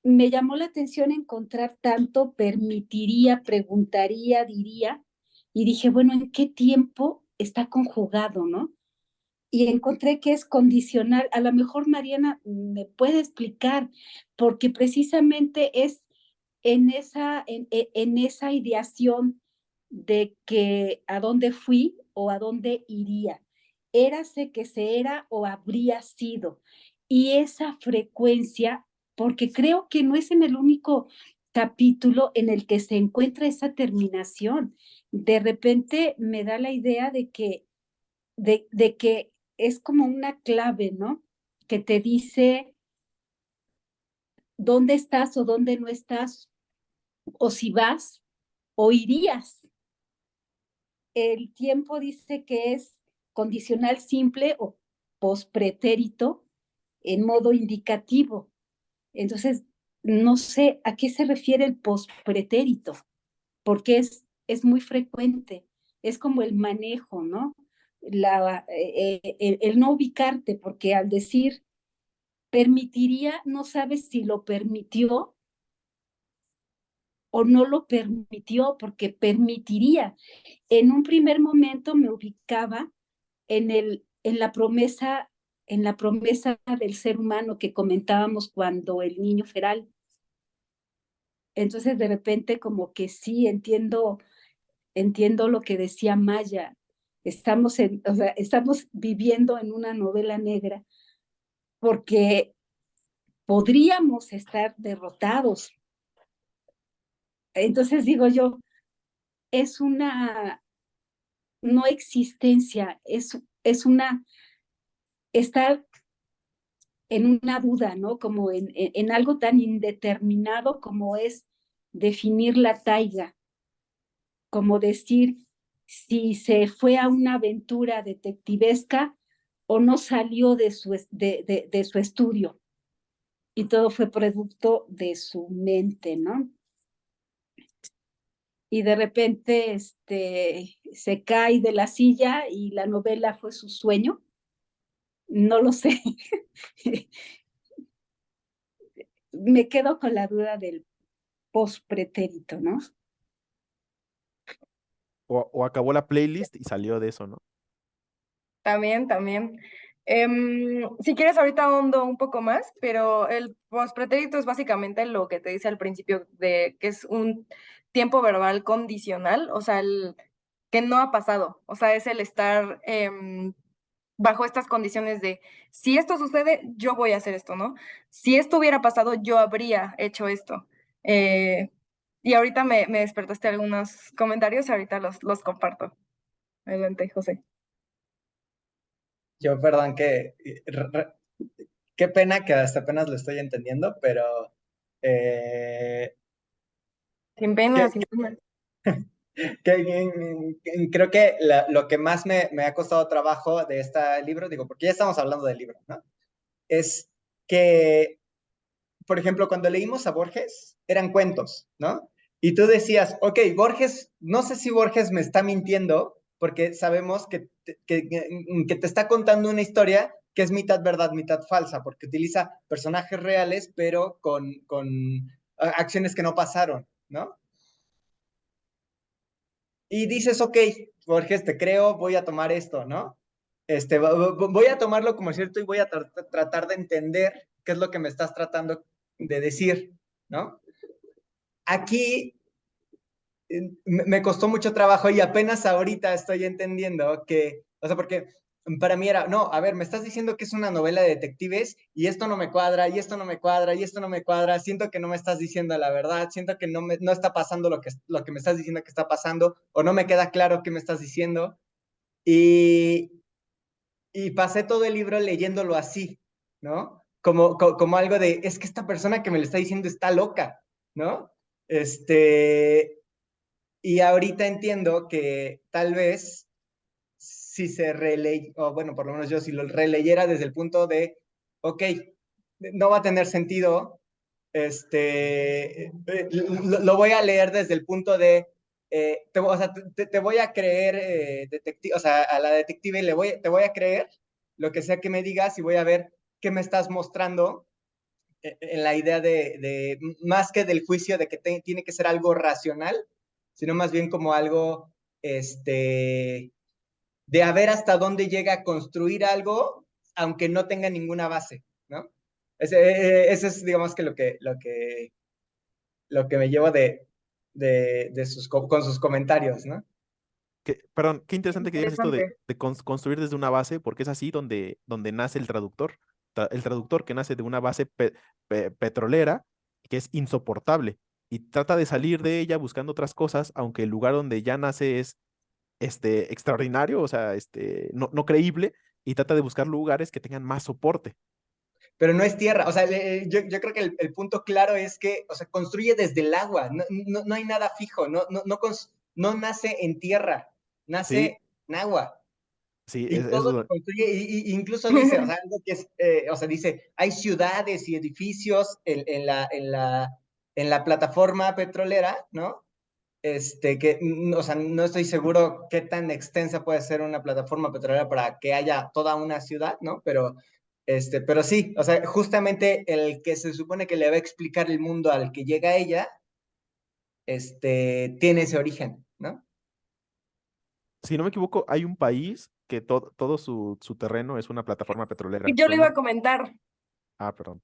Me llamó la atención encontrar tanto permitiría, preguntaría, diría, y dije, bueno, ¿en qué tiempo está conjugado, no? Y encontré que es condicional. A lo mejor Mariana me puede explicar, porque precisamente es en esa ideación de que a dónde fui o a dónde iría. Érase que se era o habría sido. Y esa frecuencia, porque creo que no es en el único capítulo en el que se encuentra esa terminación. De repente me da la idea de que es como una clave, ¿no? Que te dice dónde estás o dónde no estás, o si vas o irías. El tiempo dice que es condicional simple o pospretérito en modo indicativo. Entonces, no sé a qué se refiere el pospretérito, porque es muy frecuente, es como el manejo, ¿no? El no ubicarte, porque al decir permitiría, no sabes si lo permitió o no lo permitió, porque permitiría. En un primer momento me ubicaba en la promesa del ser humano que comentábamos cuando el niño feral. Entonces de repente como que sí entiendo lo que decía Maya. Estamos viviendo en una novela negra porque podríamos estar derrotados. Entonces digo yo, es una no existencia, es una estar en una duda, ¿no? Como en algo tan indeterminado como es definir la taiga, como decir si se fue a una aventura detectivesca o no salió de su estudio, y todo fue producto de su mente, ¿no? Y de repente se cae de la silla y la novela fue su sueño. No lo sé. Me quedo con la duda del pospretérito, ¿no? O acabó la playlist y salió de eso, ¿no? También, también. Si quieres, ahorita ahondo un poco más, pero el pospretérito es básicamente lo que te dice al principio de que es un tiempo verbal condicional, o sea, el que no ha pasado, o sea, es el estar bajo estas condiciones de si esto sucede, yo voy a hacer esto, ¿no? Si esto hubiera pasado, yo habría hecho esto. Eh, y ahorita me despertaste algunos comentarios, ahorita los comparto. Adelante, José. Yo, perdón, qué pena que hasta apenas lo estoy entendiendo, pero eh, Sin pena, que- sin pena. creo que lo que más me ha costado trabajo de este libro, digo, porque ya estamos hablando del libro, ¿no? Es que, por ejemplo, cuando leímos a Borges, eran cuentos, ¿no? Y tú decías, ok, Borges, no sé si Borges me está mintiendo, porque sabemos que te está contando una historia que es mitad verdad, mitad falsa, porque utiliza personajes reales, pero con acciones que no pasaron, ¿no? Y dices, ok, Borges, te creo, voy a tomar esto, ¿no? Voy a tomarlo como cierto y voy a tratar de entender qué es lo que me estás tratando de decir, ¿no? Aquí me costó mucho trabajo y apenas ahorita estoy entendiendo que, o sea, porque para mí era, no, a ver, me estás diciendo que es una novela de detectives y esto no me cuadra, y esto no me cuadra, y esto no me cuadra, siento que no me estás diciendo la verdad, siento que no está pasando lo que me estás diciendo que está pasando, o no me queda claro qué me estás diciendo, y, y pasé todo el libro leyéndolo así, ¿no? Como algo de, es que esta persona que me lo está diciendo está loca, ¿no? Este, Y ahorita entiendo que tal vez si se releyera, o bueno, por lo menos yo si lo releyera desde el punto de, ok, no va a tener sentido, lo voy a leer desde el punto de, o sea, te voy a creer, o sea, a la detective te voy a creer lo que sea que me digas y voy a ver qué me estás mostrando en la idea de más que del juicio de que tiene que ser algo racional, sino más bien como algo, de a ver hasta dónde llega a construir algo, aunque no tenga ninguna base, ¿no? Ese es, digamos, que lo que me llevo con sus comentarios, ¿no? Perdón, qué interesante que digas esto Interesante. de construir desde una base, porque es así donde nace el traductor. El traductor que nace de una base petrolera que es insoportable y trata de salir de ella buscando otras cosas, aunque el lugar donde ya nace es extraordinario, o sea, no creíble, y trata de buscar lugares que tengan más soporte. Pero no es tierra. O sea, yo creo que el punto claro es que, o sea, construye desde el agua. No hay nada fijo. No nace en tierra. Sí, Nace en agua. sí, Y es todo se construye. Incluso dice, o sea, algo que es, o sea, dice, hay ciudades y edificios en la plataforma petrolera, ¿no? O sea, no estoy seguro qué tan extensa puede ser una plataforma petrolera para que haya toda una ciudad, ¿no? Pero sí, o sea, justamente el que se supone que le va a explicar el mundo al que llega ella, tiene ese origen, ¿no? si no me equivoco, hay un país que todo su terreno es una plataforma petrolera, Yo le pero iba a no. comentar, Ah, perdón.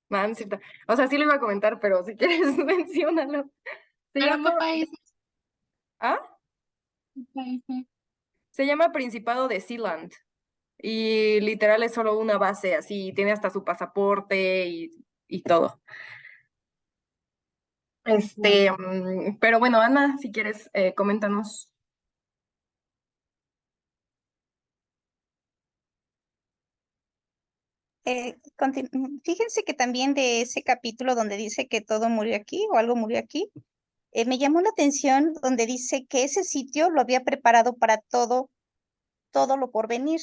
man, cierto. O sea, sí le iba a comentar, pero si quieres, menciónalo. Se ¿Pero llama, qué país? ¿ah? ¿Qué país es? Se llama Principado de Sealand. Y literal es solo una base, así, tiene hasta su pasaporte y todo. Pero bueno, Ana, si quieres, coméntanos. Fíjense que también de ese capítulo donde dice que todo murió aquí o algo murió aquí, me llamó la atención donde dice que ese sitio lo había preparado para todo lo por venir.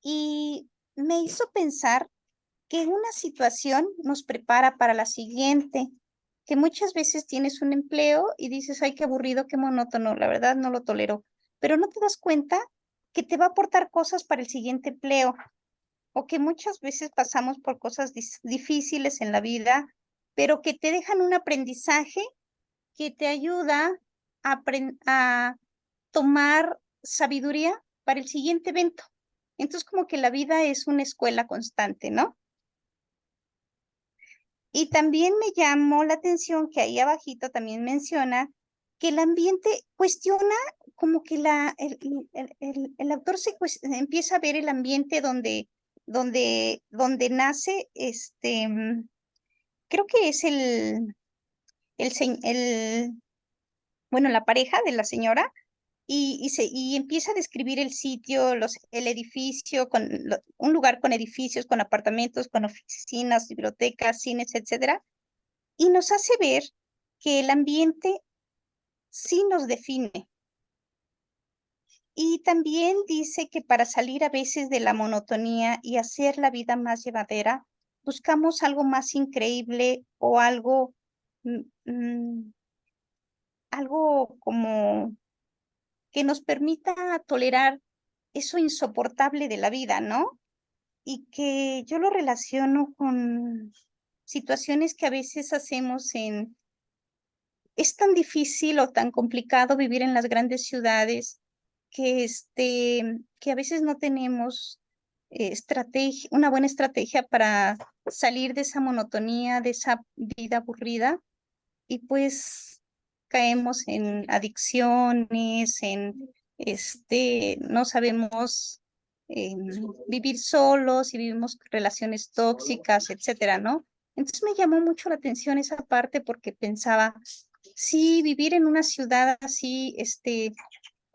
Y me hizo pensar que una situación nos prepara para la siguiente, que muchas veces tienes un empleo y dices, ay, qué aburrido, qué monótono, la verdad no lo tolero, pero no te das cuenta que te va a aportar cosas para el siguiente empleo o que muchas veces pasamos por cosas difíciles en la vida, pero que te dejan un aprendizaje que te ayuda a tomar sabiduría para el siguiente evento. Entonces, como que la vida es una escuela constante, ¿no? Y también me llamó la atención que ahí abajito también menciona que el ambiente cuestiona como que el autor empieza a ver el ambiente donde nace, creo que es bueno, la pareja de la señora, y empieza a describir el sitio, el edificio, un lugar con edificios, con apartamentos, con oficinas, bibliotecas, cines, etcétera, y nos hace ver que el ambiente sí nos define. Y también dice que para salir a veces de la monotonía y hacer la vida más llevadera, buscamos algo más increíble o mm, mm, algo como que nos permita tolerar eso insoportable de la vida, ¿no? Y que yo lo relaciono con situaciones que a veces hacemos es tan difícil o tan complicado vivir en las grandes ciudades que a veces no tenemos una buena estrategia para salir de esa monotonía, de esa vida aburrida, y pues caemos en adicciones, no sabemos eh, vivir solos y vivimos relaciones tóxicas, etcétera, ¿no? Entonces me llamó mucho la atención esa parte porque pensaba, sí, vivir en una ciudad así,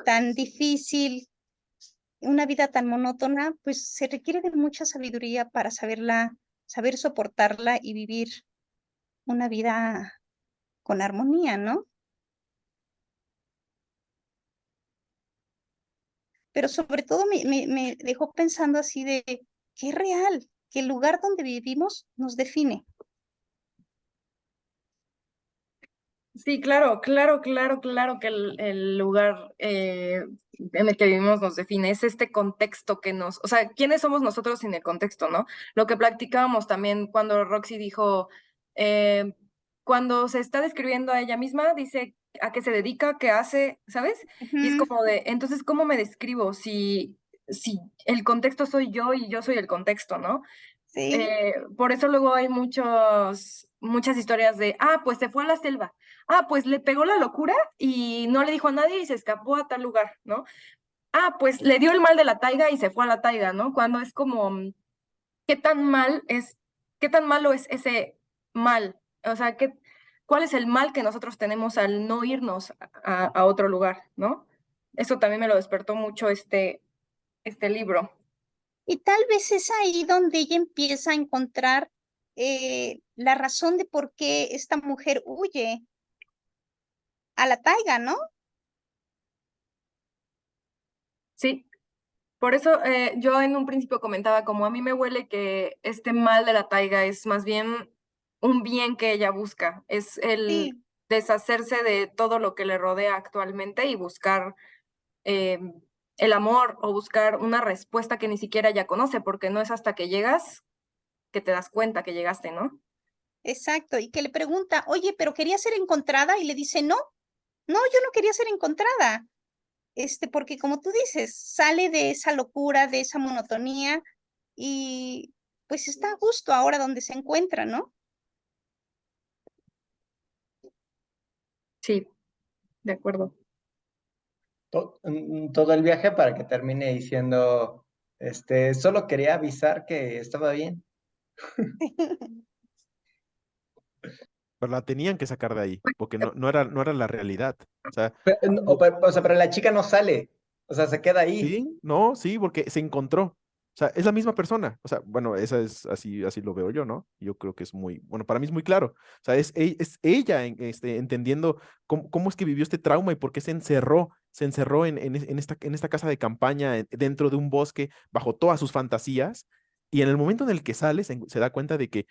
tan difícil, una vida tan monótona, pues se requiere de mucha sabiduría para saber soportarla y vivir una vida con armonía, ¿no? pero sobre todo me dejó pensando así de que es real, que el lugar donde vivimos nos define. Sí, claro, claro, claro, claro que el lugar en el que vivimos nos define. Es este contexto que nos, o sea, ¿quiénes somos nosotros sin el contexto, no? Lo que platicábamos también cuando Roxy dijo, eh, cuando se está describiendo a ella misma, dice a qué se dedica, qué hace, ¿sabes? Y es Ujú, como de, entonces, ¿cómo me describo si el contexto soy yo y yo soy el contexto, ¿no? sí, Por eso luego hay muchas historias de, pues se fue a la selva, pues le pegó la locura y no le dijo a nadie y se escapó a tal lugar, ¿no? Pues le dio el mal de la taiga y se fue a la taiga, ¿no? Cuando es como, ¿qué tan mal es, qué tan malo es ese mal? O sea, ¿cuál es el mal que nosotros tenemos al no irnos a otro lugar, ¿no? Eso también me lo despertó mucho este libro. y tal vez es ahí donde ella empieza a encontrar la razón de por qué esta mujer huye a la taiga, ¿no? Sí. Por eso yo en un principio comentaba como a mí me huele que este mal de la taiga es más bien un bien que ella busca, es el Sí, deshacerse de todo lo que le rodea actualmente y buscar eh, el amor o buscar una respuesta que ni siquiera ella conoce, porque no es hasta que llegas que te das cuenta que llegaste, ¿no? exacto. Y que le pregunta, oye, pero quería ser encontrada y le dice, no, no, yo no quería ser encontrada. Porque como tú dices, sale de esa locura, de esa monotonía y pues está a gusto ahora donde se encuentra, ¿no? Sí, de acuerdo. Todo el viaje para que termine diciendo, solo quería avisar que estaba bien. Pero la tenían que sacar de ahí, porque no era la realidad. O sea, O sea, pero la chica no sale, o sea, se queda ahí. sí, no, sí, porque se encontró. O sea, es la misma persona. O sea, bueno, esa es así lo veo yo, ¿no? Yo creo que es muy, bueno, para mí es muy claro. O sea, es ella entendiendo cómo es que vivió este trauma y por qué se encerró en esta casa de campaña, dentro de un bosque, bajo todas sus fantasías. Y en el momento en el que sale, se da cuenta de que,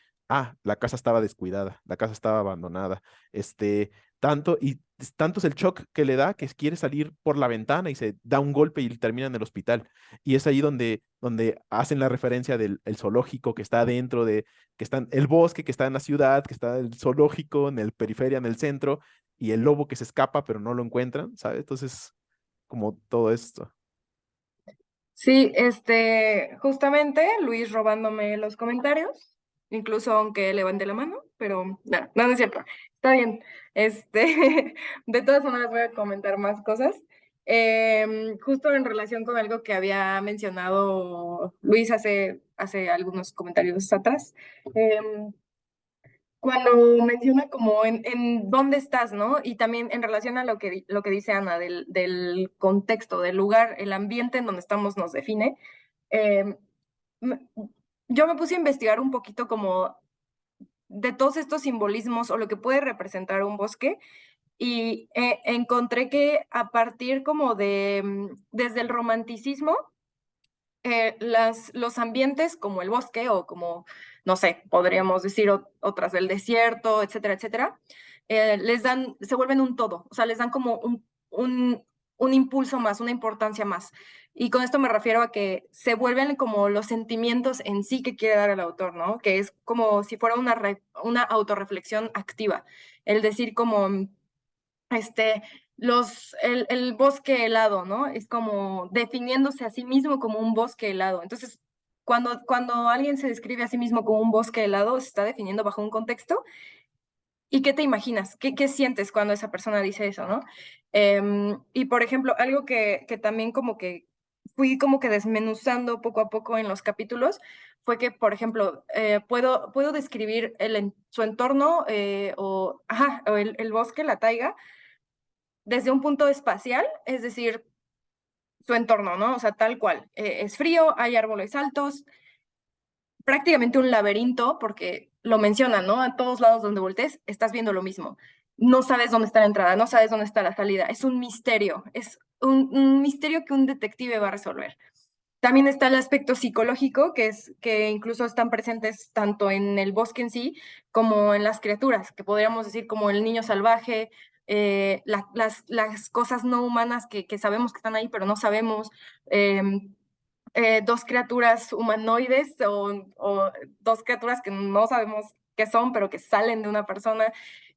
la casa estaba descuidada, la casa estaba abandonada. Tanto es el shock que le da que quiere salir por la ventana y se da un golpe y termina en el hospital. Y es ahí donde hacen la referencia del el zoológico que está dentro que está el bosque, que está en la ciudad, que está el zoológico en el periferia, en el centro, y el lobo que se escapa pero no lo encuentran, ¿sabes? Entonces, como todo esto. Sí, justamente Luis robándome los comentarios, incluso aunque levanté la mano, pero no es cierto. Está bien. De todas maneras voy a comentar más cosas. Justo en relación con algo que había mencionado Luis hace algunos comentarios atrás. em, Cuando menciona como en dónde estás, ¿no? Y también en relación a lo que dice Ana, del contexto, del lugar, el ambiente en donde estamos nos define. eh, me- yo me puse a investigar un poquito como de todos estos simbolismos o lo que puede representar un bosque y encontré que a partir como desde el romanticismo, los ambientes como el bosque o como, no sé, podríamos decir otras del desierto, etcétera, etcétera, se vuelven un todo, o sea, les dan como un impulso más, una importancia más. Y con esto me refiero a que se vuelven como los sentimientos en sí que quiere dar el autor, ¿no? Que es como si fuera una autorreflexión activa. El decir como, este, el bosque helado, ¿no? Es como definiéndose a sí mismo como un bosque helado. Entonces, cuando alguien se describe a sí mismo como un bosque helado, se está definiendo bajo un contexto. ¿Y qué te imaginas? ¿Qué sientes cuando esa persona dice eso, no? Y por ejemplo, algo que también como que fui como que desmenuzando poco a poco en los capítulos fue que, por ejemplo, puedo describir su entorno o el bosque, la taiga, desde un punto espacial, es decir, su entorno, ¿no? O sea, tal cual. Es frío, hay árboles altos, prácticamente un laberinto, porque lo mencionan, ¿no? A todos lados donde voltees, estás viendo lo mismo. No sabes dónde está la entrada, no sabes dónde está la salida. Es un misterio, es un misterio que un detective va a resolver. También está el aspecto psicológico, que incluso están presentes tanto en el bosque en sí como en las criaturas, que podríamos decir como el niño salvaje, las cosas no humanas que sabemos que están ahí, pero no sabemos, dos criaturas humanoides o dos criaturas que no sabemos qué son, pero que salen de una persona,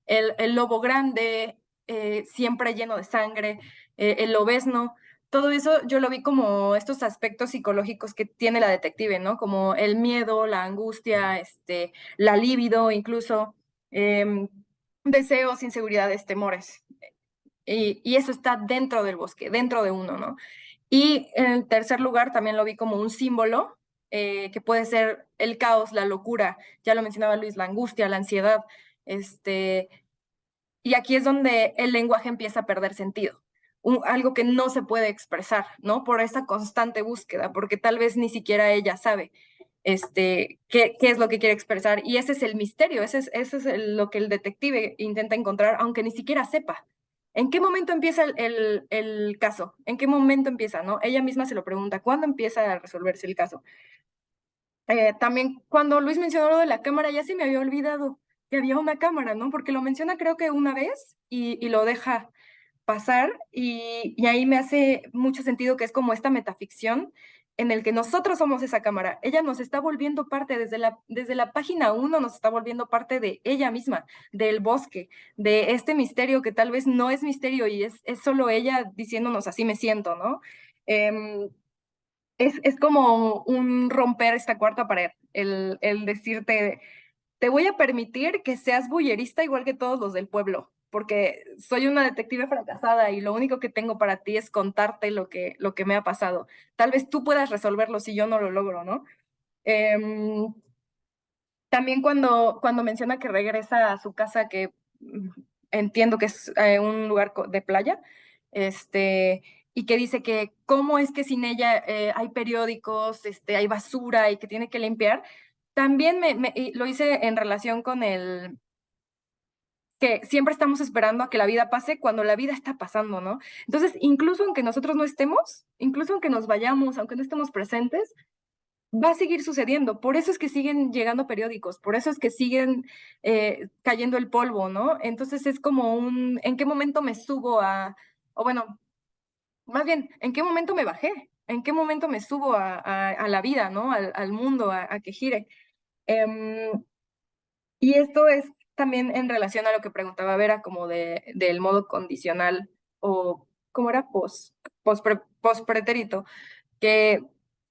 el lobo grande, siempre lleno de sangre, el lobezno. Todo eso yo lo vi como estos aspectos psicológicos que tiene la detective, ¿no? Como el miedo, la angustia, la libido, incluso deseos, inseguridades, temores. Y eso está dentro del bosque, dentro de uno, ¿no? Y en el tercer lugar también lo vi como un símbolo, que puede ser el caos, la locura, ya lo mencionaba Luis, la angustia, la ansiedad, este, y aquí es donde el lenguaje empieza a perder sentido, algo que no se puede expresar, ¿no? Por esa constante búsqueda, porque tal vez ni siquiera ella sabe qué es lo que quiere expresar. Y ese es el misterio, lo que el detective intenta encontrar, aunque ni siquiera sepa. ¿En qué momento empieza el caso? ¿En qué momento empieza, no? Ella misma se lo pregunta, ¿cuándo empieza a resolverse el caso? También cuando Luis mencionó lo de la cámara, ya se me había olvidado que había una cámara, ¿no? Porque lo menciona creo que una vez y lo deja pasar y ahí me hace mucho sentido que es como esta metaficción en el que nosotros somos esa cámara. Ella nos está volviendo parte, desde la página 1 nos está volviendo parte de ella misma, del bosque, de este misterio que tal vez no es misterio y es solo ella diciéndonos así me siento, ¿no? Em, es como un romper esta cuarta pared, el decirte, te voy a permitir que seas bullerista igual que todos los del pueblo, porque soy una detective fracasada y lo único que tengo para ti es contarte lo que me ha pasado. Tal vez tú puedas resolverlo si yo no lo logro, ¿no? Em, También cuando menciona que regresa a su casa, que entiendo que es un lugar de playa, y que dice que cómo es que sin ella hay periódicos, hay basura y que tiene que limpiar, también y lo hice en relación con el que siempre estamos esperando a que la vida pase cuando la vida está pasando, ¿no? Entonces, incluso aunque nosotros no estemos, incluso aunque nos vayamos, aunque no estemos presentes, va a seguir sucediendo. Por eso es que siguen llegando periódicos, por eso es que siguen cayendo el polvo, ¿no? Entonces es como ¿en qué momento me subo o bueno, más bien, ¿en qué momento me bajé? ¿En qué momento me subo a la vida, ¿no? Al mundo, a que gire. Em, y esto es también en relación a lo que preguntaba Vera, como del modo condicional o, ¿cómo era? Pospretérito, que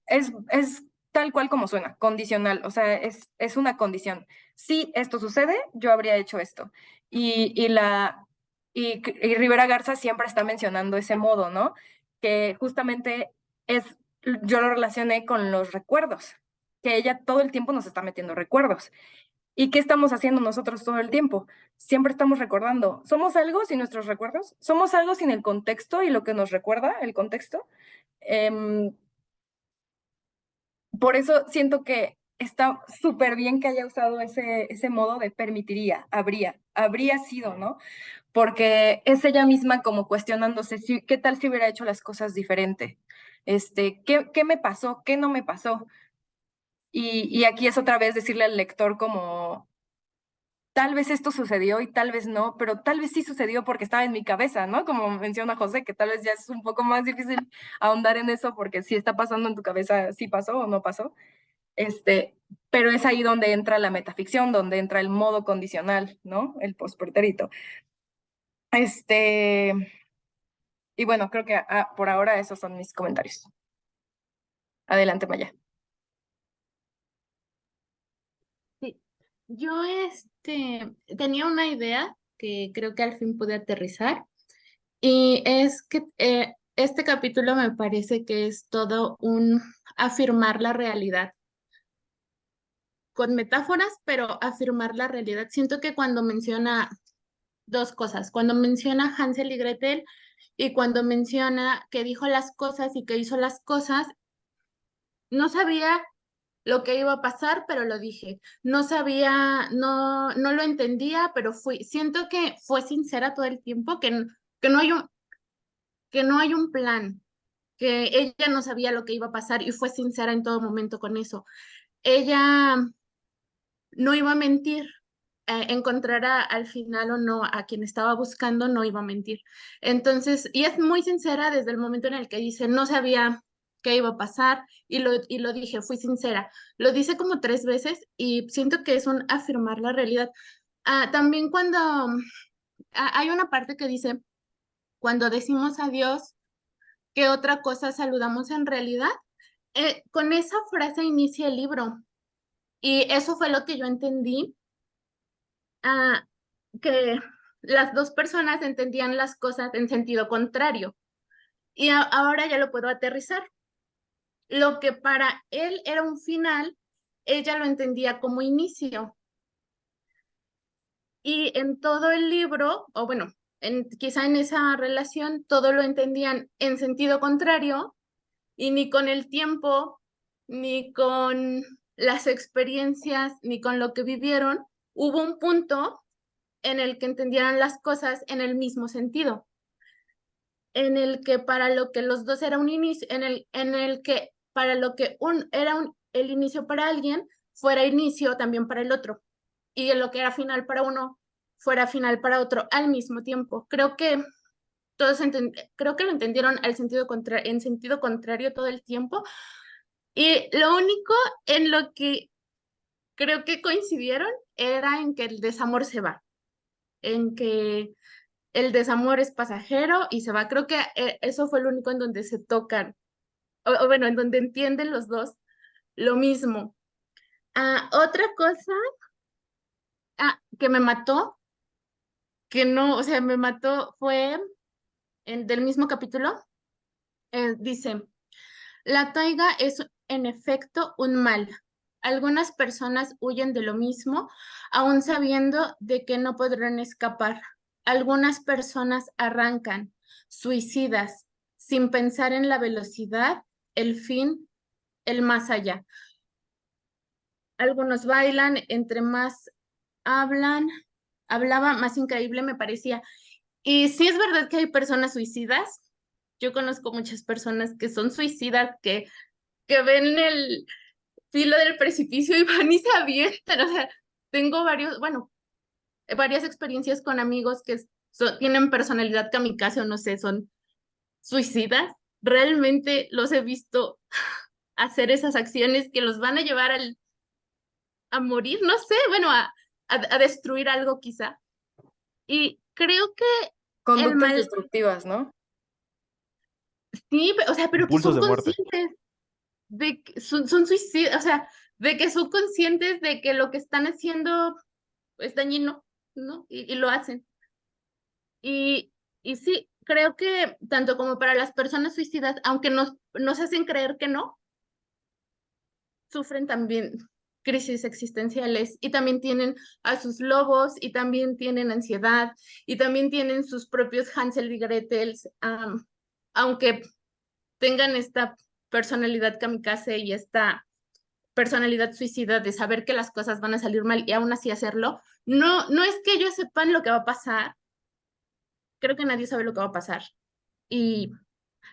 es tal cual como suena, condicional, o sea, es una condición. Si esto sucede, yo habría hecho esto. Y, y, la, y Rivera Garza siempre está mencionando ese modo, ¿no? Que justamente yo lo relacioné con los recuerdos, que ella todo el tiempo nos está metiendo recuerdos. ¿Y qué estamos haciendo nosotros todo el tiempo? Siempre estamos recordando. ¿Somos algo sin nuestros recuerdos? ¿Somos algo sin el contexto y lo que nos recuerda el contexto? Em, por eso siento que está súper bien que haya usado ese modo de permitiría, habría sido, ¿no? Porque es ella misma como cuestionándose, ¿qué tal si hubiera hecho las cosas diferente? ¿Qué me pasó? ¿Qué no me pasó? Y aquí es otra vez decirle al lector como, tal vez esto sucedió y tal vez no, pero tal vez sí sucedió porque estaba en mi cabeza, ¿no? Como menciona José, que tal vez ya es un poco más difícil ahondar en eso porque si está pasando en tu cabeza, sí pasó o no pasó. Este, pero es ahí donde entra la metaficción, donde entra el modo condicional, ¿no? El postpretérito. Este, y bueno, creo que por ahora esos son mis comentarios. Adelante, Maya. Sí. Yo tenía una idea que creo que al fin pude aterrizar y es que este capítulo me parece que es todo un afirmar la realidad con metáforas, pero afirmar la realidad. Siento que cuando menciona dos cosas, cuando menciona Hansel y Gretel y cuando menciona que dijo las cosas y que hizo las cosas, no sabía lo que iba a pasar, pero lo dije. No sabía, no lo entendía, pero siento que fue sincera todo el tiempo, que no hay que no hay un plan, que ella no sabía lo que iba a pasar y fue sincera en todo momento con eso. Ella no iba a mentir, encontrara al final o no a quien estaba buscando, no iba a mentir. Entonces, y es muy sincera desde el momento en el que dice, no sabía qué iba a pasar y lo dije, fui sincera. Lo dice como 3 veces y siento que es un afirmar la realidad. También cuando hay una parte que dice, cuando decimos adiós, ¿qué otra cosa saludamos en realidad? Con esa frase inicia el libro y eso fue lo que yo entendí, que las dos personas entendían las cosas en sentido contrario y ahora ya lo puedo aterrizar. Lo que para él era un final, ella lo entendía como inicio. Y en todo el libro, o bueno, quizá en esa relación, todo lo entendían en sentido contrario y ni con el tiempo, ni con las experiencias, ni con lo que vivieron, hubo un punto en el que entendieran las cosas en el mismo sentido, en el que para lo que los dos era un inicio, en el que para lo que el inicio para alguien fuera inicio también para el otro, y en lo que era final para uno fuera final para otro al mismo tiempo. Creo que creo que lo entendieron en sentido contrario todo el tiempo, y lo único en lo que creo que coincidieron era en que el desamor se va, en que el desamor es pasajero y se va. Creo que eso fue lo único en donde se tocan, o bueno, en donde entienden los dos lo mismo. Otra cosa que me mató, que no, o sea, me mató fue del mismo capítulo, dice, la taiga es en efecto un mal. Algunas personas huyen de lo mismo, aun sabiendo de que no podrán escapar. Algunas personas arrancan, suicidas, sin pensar en la velocidad, el fin, el más allá. Algunos bailan, entre más hablaba, más increíble me parecía. Y sí es verdad que hay personas suicidas. Yo conozco muchas personas que son suicidas, que ven el filo del precipicio y van y se avientan. O sea, tengo varias experiencias con amigos que tienen personalidad kamikaze o no sé, son suicidas. Realmente los he visto hacer esas acciones que los van a llevar a morir, no sé, bueno, a destruir algo quizá. Y creo que el Conductas mal, destructivas, ¿no? sí, o sea, pero que Impulsos son de muerte. conscientes de que son suicidas, o sea, de que son conscientes de que lo que están haciendo es dañino, ¿no? Y lo hacen. Y, y sí, creo que tanto como para las personas suicidas, aunque nos hacen creer que no, sufren también crisis existenciales y también tienen a sus lobos y también tienen ansiedad y también tienen sus propios Hansel y Gretel, aunque tengan esta personalidad kamikaze y esta personalidad suicida de saber que las cosas van a salir mal y aún así hacerlo. No es que ellos sepan lo que va a pasar, creo que nadie sabe lo que va a pasar y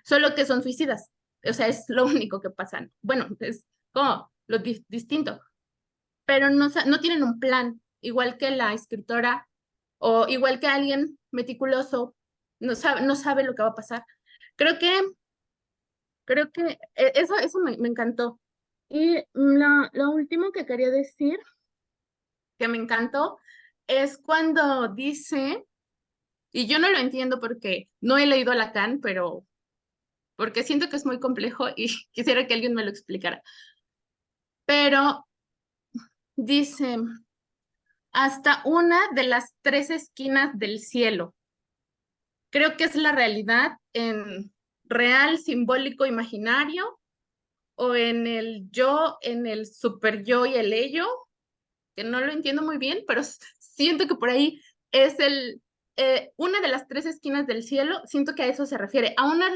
solo que son suicidas, o sea, es lo único que pasan. Bueno, es como lo distinto, pero no tienen un plan, igual que la escritora o igual que alguien meticuloso, no sabe lo que va a pasar. Creo que, eso me encantó. Y lo último que quería decir, que me encantó, es cuando dice, y yo no lo entiendo porque no he leído a Lacan, pero porque siento que es muy complejo y quisiera que alguien me lo explicara. Pero dice, hasta una de las 3 esquinas del cielo. Creo que es la realidad en real, simbólico, imaginario, o en el yo, en el super yo y el ello, que no lo entiendo muy bien, pero siento que por ahí es una de las 3 esquinas del cielo, siento que a eso se refiere, a una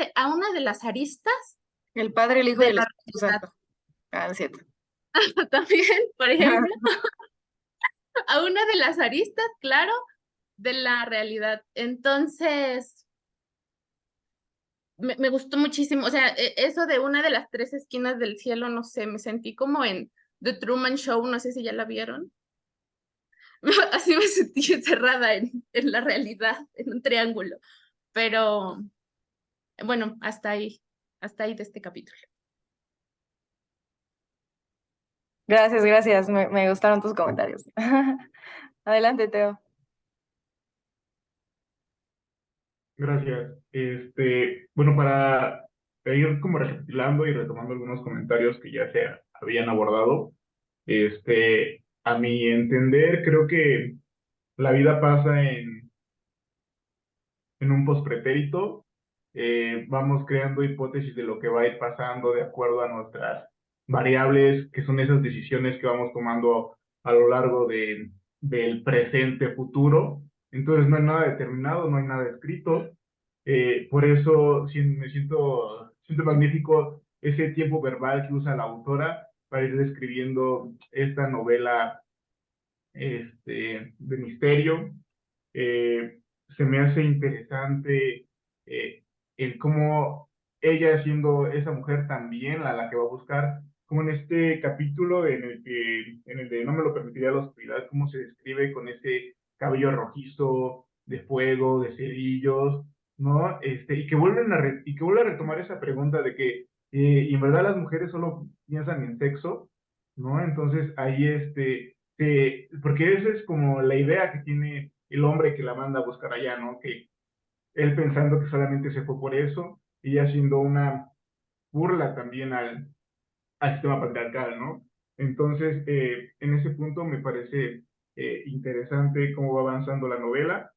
de las aristas El Padre, el Hijo y de el la Espíritu Santo. Ah, es cierto. realidad también, por ejemplo, a una de las aristas, claro, de la realidad. Entonces, me gustó muchísimo. O sea, eso de una de las tres esquinas del cielo, no sé, me sentí como en The Truman Show, no sé si ya la vieron. Así me sentí encerrada en la realidad, en un triángulo. Pero bueno, hasta ahí de este capítulo. Gracias, gracias. Me gustaron tus comentarios. Adelante, Teo. Gracias. Bueno, para ir como recapitulando y retomando algunos comentarios que ya se habían abordado, a mi entender, creo que la vida pasa en un pospretérito. Vamos creando hipótesis de lo que va a ir pasando de acuerdo a nuestras variables, que son esas decisiones que vamos tomando a lo largo del presente futuro. Entonces no hay nada determinado, no hay nada escrito. Por eso me siento magnífico ese tiempo verbal que usa la autora para ir describiendo esta novela de misterio. Eh, Se me hace interesante el cómo ella, siendo esa mujer también la que va a buscar, como en este capítulo en el de No me lo permitiría la oscuridad, cómo se describe con ese cabello rojizo de fuego, de cerillos, ¿no? Y que y que vuelve a retomar esa pregunta de que, y en verdad las mujeres solo piensan en sexo, ¿no? Entonces ahí porque esa es como la idea que tiene el hombre que la manda a buscar allá, ¿no? Que él pensando que solamente se fue por eso, y haciendo una burla también al sistema patriarcal, ¿no? Entonces, en ese punto me parece interesante cómo va avanzando la novela.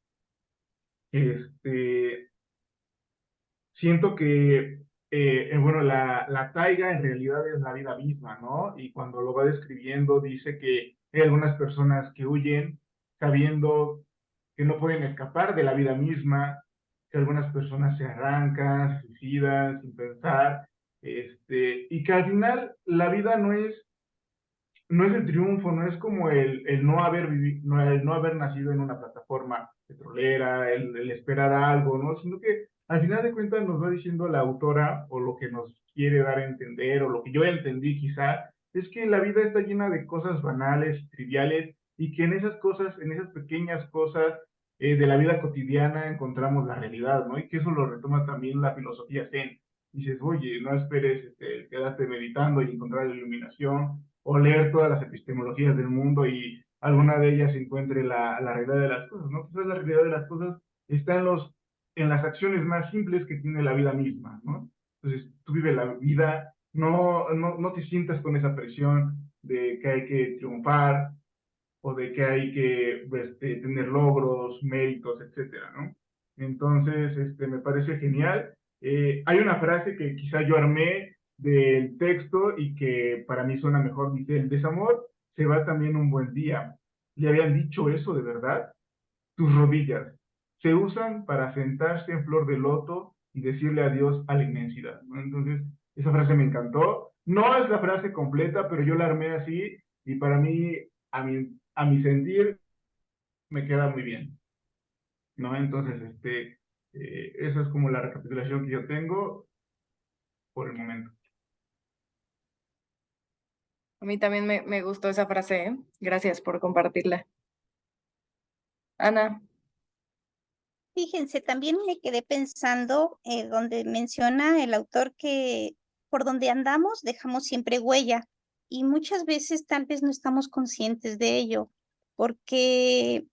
Este, Siento que, bueno, la taiga en realidad es la vida misma, ¿no? Y cuando lo va describiendo, dice que hay algunas personas que huyen sabiendo que no pueden escapar de la vida misma, que algunas personas se arrancan, se suicidan sin pensar, y que al final la vida no es el triunfo, no es como el no haber el no haber nacido en una plataforma petrolera, el esperar algo, ¿no? Sino que al final de cuentas nos va diciendo la autora, o lo que nos quiere dar a entender, o lo que yo entendí quizá, es que la vida está llena de cosas banales, triviales, y que en esas cosas, en esas pequeñas cosas de la vida cotidiana encontramos la realidad, ¿no? Y que eso lo retoma también la filosofía Zen. Dices, oye, no esperes quedarte meditando y encontrar la iluminación, o leer todas las epistemologías del mundo y alguna de ellas encuentre la realidad de las cosas, ¿no? Quizás la realidad de las cosas está en las acciones más simples que tiene la vida misma, ¿no? Entonces, tú vives la vida, no te sientas con esa presión de que hay que triunfar o de que hay que tener logros, méritos, etcétera, ¿no? Entonces, me parece genial. Hay una frase que quizá yo armé del texto y que para mí suena mejor, dice, el desamor se va también un buen día. ¿Le habían dicho eso de verdad? Tus rodillas se usan para sentarse en flor de loto y decirle adiós a la inmensidad, ¿no? Entonces, esa frase me encantó. No es la frase completa, pero yo la armé así y para mí, a mi sentir, me queda muy bien, ¿no? Entonces, esa es como la recapitulación que yo tengo por el momento. A mí también me gustó esa frase, ¿eh? Gracias por compartirla. Ana. Fíjense, también me quedé pensando donde menciona el autor que por donde andamos dejamos siempre huella y muchas veces tal vez no estamos conscientes de ello, porque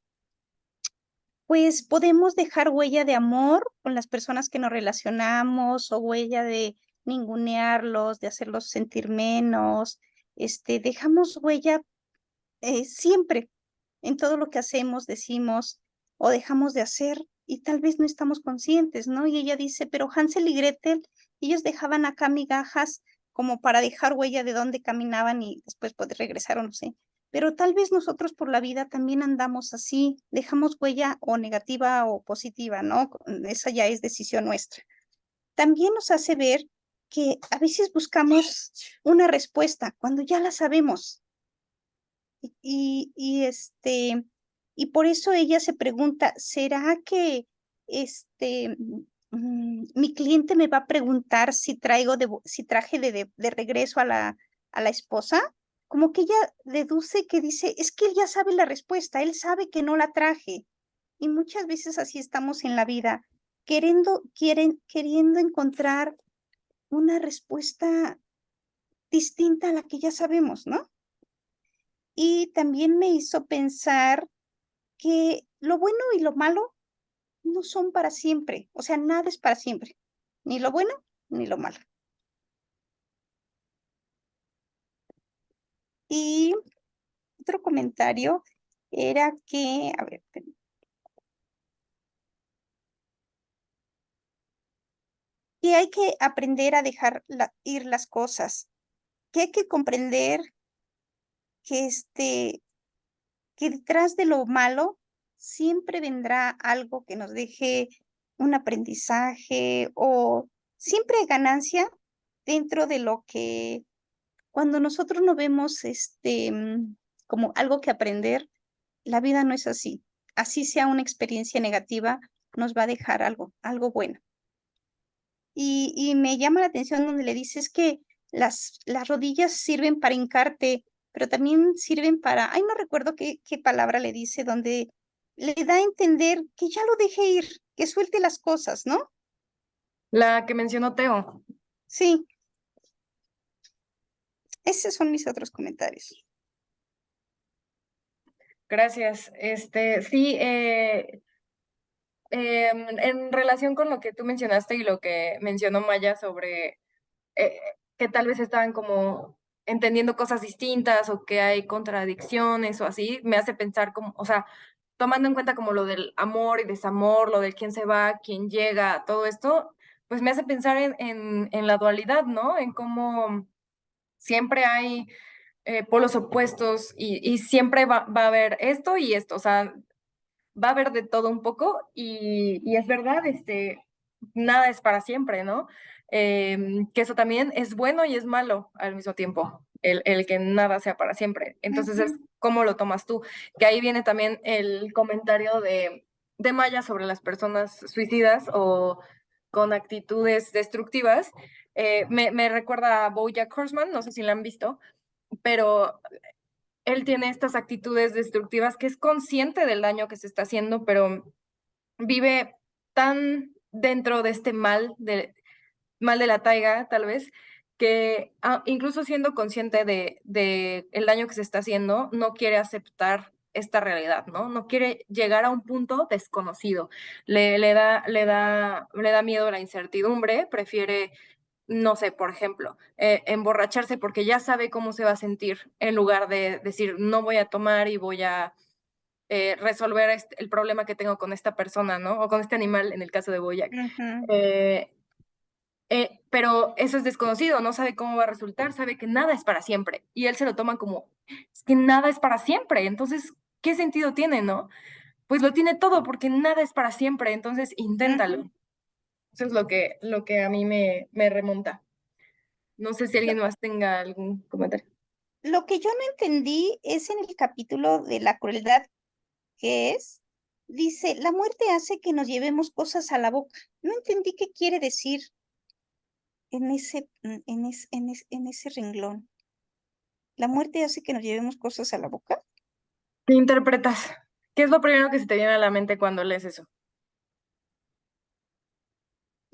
pues podemos dejar huella de amor con las personas que nos relacionamos o huella de ningunearlos, de hacerlos sentir menos. Dejamos huella siempre en todo lo que hacemos, decimos o dejamos de hacer y tal vez no estamos conscientes, ¿no? Y ella dice, pero Hansel y Gretel, ellos dejaban acá migajas como para dejar huella de dónde caminaban y después poder regresar o no sé. Pero tal vez nosotros por la vida también andamos así, dejamos huella o negativa o positiva, ¿no? Esa ya es decisión nuestra. También nos hace ver que a veces buscamos una respuesta cuando ya la sabemos. Y por eso ella se pregunta, ¿será que mi cliente me va a preguntar si si traje de regreso a la esposa, como que ella deduce que dice, es que él ya sabe la respuesta, él sabe que no la traje. Y muchas veces así estamos en la vida, queriendo encontrar una respuesta distinta a la que ya sabemos, ¿no? Y también me hizo pensar que lo bueno y lo malo no son para siempre, o sea, nada es para siempre, ni lo bueno ni lo malo. Y otro comentario era que, a ver, que hay que aprender a dejar ir las cosas, que hay que comprender que que detrás de lo malo siempre vendrá algo que nos deje un aprendizaje o siempre hay ganancia dentro de lo que cuando nosotros no vemos como algo que aprender, la vida no es así. Así sea una experiencia negativa, nos va a dejar algo bueno. Y me llama la atención donde le dices que las rodillas sirven para hincarte, pero también sirven para, ay, no recuerdo qué palabra le dice, donde le da a entender que ya lo deje ir, que suelte las cosas, ¿no? La que mencionó Teo. Sí. Esos son mis otros comentarios. Gracias. Sí, en relación con lo que tú mencionaste y lo que mencionó Maya sobre que tal vez estaban como entendiendo cosas distintas o que hay contradicciones o así, me hace pensar como, o sea, tomando en cuenta como lo del amor y desamor, lo del quién se va, quién llega, todo esto, pues me hace pensar en la dualidad, ¿no? En cómo siempre hay polos opuestos y siempre va a haber esto y esto, o sea, va a haber de todo un poco y es verdad, nada es para siempre, ¿no? Que eso también es bueno y es malo al mismo tiempo, el que nada sea para siempre. Entonces es cómo lo tomas tú. Que ahí viene también el comentario de Maya sobre las personas suicidas o con actitudes destructivas. Me recuerda a BoJack Horseman, no sé si la han visto, pero él tiene estas actitudes destructivas que es consciente del daño que se está haciendo, pero vive tan dentro de este mal de la taiga, tal vez, que incluso siendo consciente de el daño que se está haciendo, no quiere aceptar esta realidad, ¿no? No quiere llegar a un punto desconocido. Le da miedo la incertidumbre, prefiere no sé, por ejemplo, emborracharse porque ya sabe cómo se va a sentir, en lugar de decir, no voy a tomar y voy a resolver el problema que tengo con esta persona, ¿no? O con este animal, en el caso de Boyac. Pero eso es desconocido, no sabe cómo va a resultar, sabe que nada es para siempre. Y él se lo toma como, es que nada es para siempre, entonces, ¿qué sentido tiene, no? Pues lo tiene todo porque nada es para siempre, entonces inténtalo. Eso es lo que a mí me remonta. No sé si alguien más tenga algún comentario. Lo que yo no entendí es en el capítulo de la crueldad, que dice, la muerte hace que nos llevemos cosas a la boca. No entendí qué quiere decir en en ese renglón. La muerte hace que nos llevemos cosas a la boca. ¿Qué interpretas? ¿Qué es lo primero que se te viene a la mente cuando lees eso?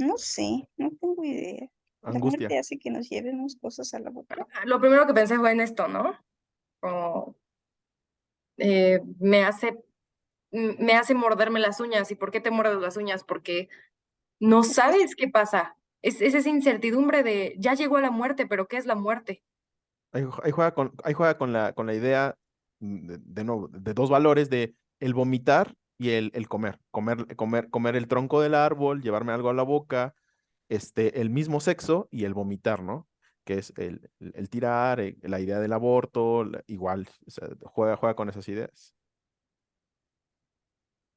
No sé, no tengo idea. La Angustia. muerte hace que nos llevemos cosas a la boca. Lo primero que pensé fue en esto, ¿no? Como, eh, me hace, me hace morderme las uñas. ¿Y por qué te muerdes las uñas? Porque no sabes qué pasa. Es esa incertidumbre de, ya llegó la muerte, pero ¿qué es la muerte? Ahí juega con la idea de nuevo, de dos valores, de el vomitar y el comer. Comer el tronco del árbol, llevarme algo a la boca, el mismo sexo y el vomitar, ¿no? Que es el tirar, la idea del aborto, igual, o sea, juega con esas ideas.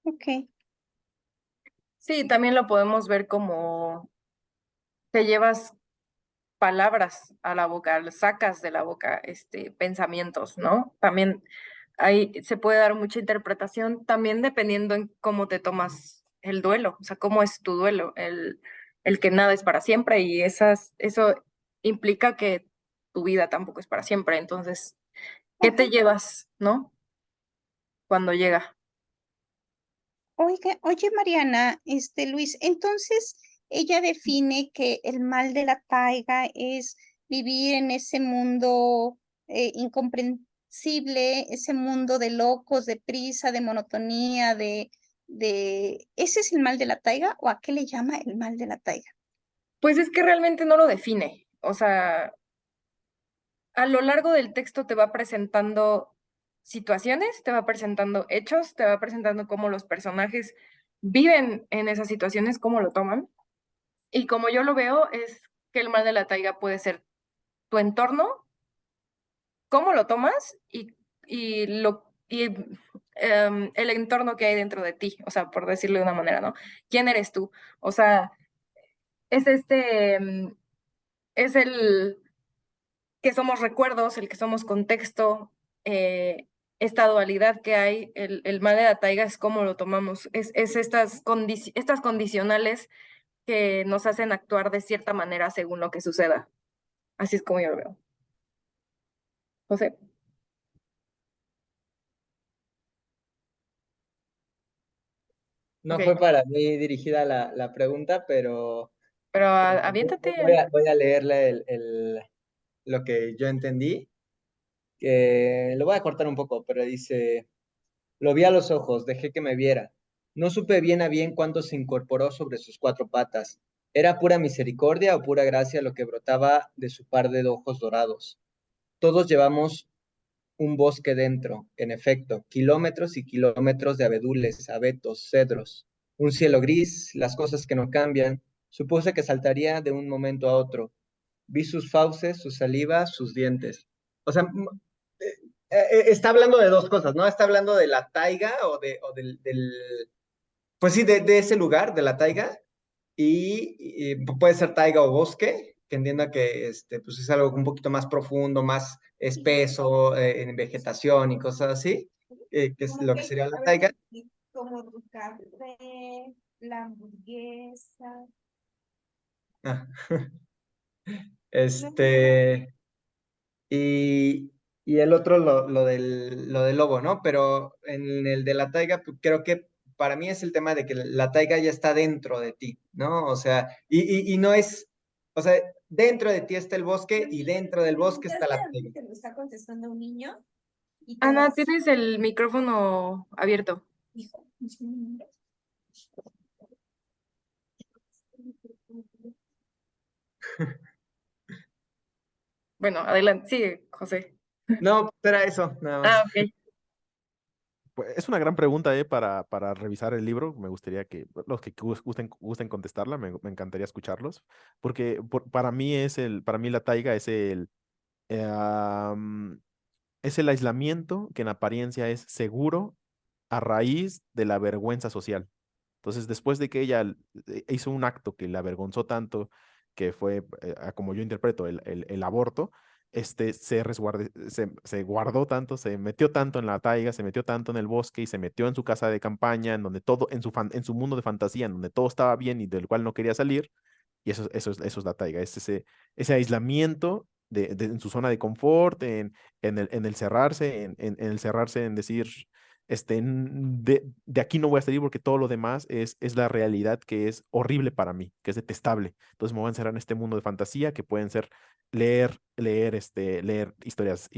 Ok. Sí, también lo podemos ver como te llevas palabras a la boca, sacas de la boca pensamientos, ¿no? También ahí se puede dar mucha interpretación, también dependiendo en cómo te tomas el duelo, o sea, cómo es tu duelo, el que nada es para siempre y eso implica que tu vida tampoco es para siempre. Entonces, ¿qué te llevas, no? Cuando llega. Oiga, oye Mariana, Luis, entonces ella define que el mal de la taiga es vivir en ese mundo incomprensible, ese mundo de locos, de prisa, de monotonía, ¿ese es el mal de la taiga o a qué le llama el mal de la taiga? Pues es que realmente no lo define. O sea, a lo largo del texto te va presentando situaciones, te va presentando hechos, te va presentando cómo los personajes viven en esas situaciones, cómo lo toman. Y como yo lo veo, es que el mal de la taiga puede ser tu entorno, cómo lo tomas y el entorno que hay dentro de ti, o sea, por decirlo de una manera, ¿no? ¿Quién eres tú? O sea, es es el que somos recuerdos, el que somos contexto, esta dualidad que hay, el mal de la taiga es cómo lo tomamos, es estas condicionales que nos hacen actuar de cierta manera según lo que suceda. Así es como yo lo veo. José. No Ok, fue para mí dirigida la pregunta, pero pero voy aviéntate. voy a leerle lo que yo entendí, que lo voy a cortar un poco, pero dice, lo vi a los ojos, dejé que me viera. No supe bien a bien cuánto se incorporó sobre sus cuatro patas. ¿Era pura misericordia o pura gracia lo que brotaba de su par de ojos dorados? Todos llevamos un bosque dentro, en efecto, kilómetros y kilómetros de abedules, abetos, cedros, un cielo gris, las cosas que no cambian. Supuse que saltaría de un momento a otro. Vi sus fauces, su saliva, sus dientes. O sea, está hablando de dos cosas, ¿no? Está hablando de la taiga o pues sí, de ese lugar, de la taiga, y puede ser taiga o bosque, que entienda que pues es algo un poquito más profundo, más espeso, en vegetación y cosas así, que es lo que sería la taiga. Como tu café, la hamburguesa. Ah, este, y el otro lo del lobo, ¿no? Pero en el de la taiga, pues, creo que para mí es el tema de que la taiga ya está dentro de ti, ¿no? O sea, y no es, o sea, dentro de ti está el bosque y dentro del bosque está ¿Preguntaste la a mí taiga. que lo está contestando un niño? Y Ana, todos, tienes el micrófono abierto. hijo, es un nombre. Bueno, adelante, sigue, José. No, pues era eso, nada más. Ah, ok. Pues, es una gran pregunta, para revisar el libro. Me gustaría que los que gusten contestarla, me encantaría escucharlos, porque para mí la taiga eh, am, es el aislamiento que en apariencia es seguro a raíz de la vergüenza social. Entonces, después de que ella hizo un acto que la avergonzó tanto, que fue, como yo interpreto, el aborto, se guardó tanto, se metió tanto en la taiga, se metió tanto en el bosque y se metió en su casa de campaña, en donde todo, en su mundo de fantasía, en donde todo estaba bien y del cual no quería salir. Y eso es la taiga, es ese aislamiento en su zona de confort, en el cerrarse, en el cerrarse, en decir, de aquí no voy a salir porque todo lo demás es la realidad que es horrible para mí, que es detestable. Entonces me voy a encerrar en este mundo de fantasía que pueden ser leer historias,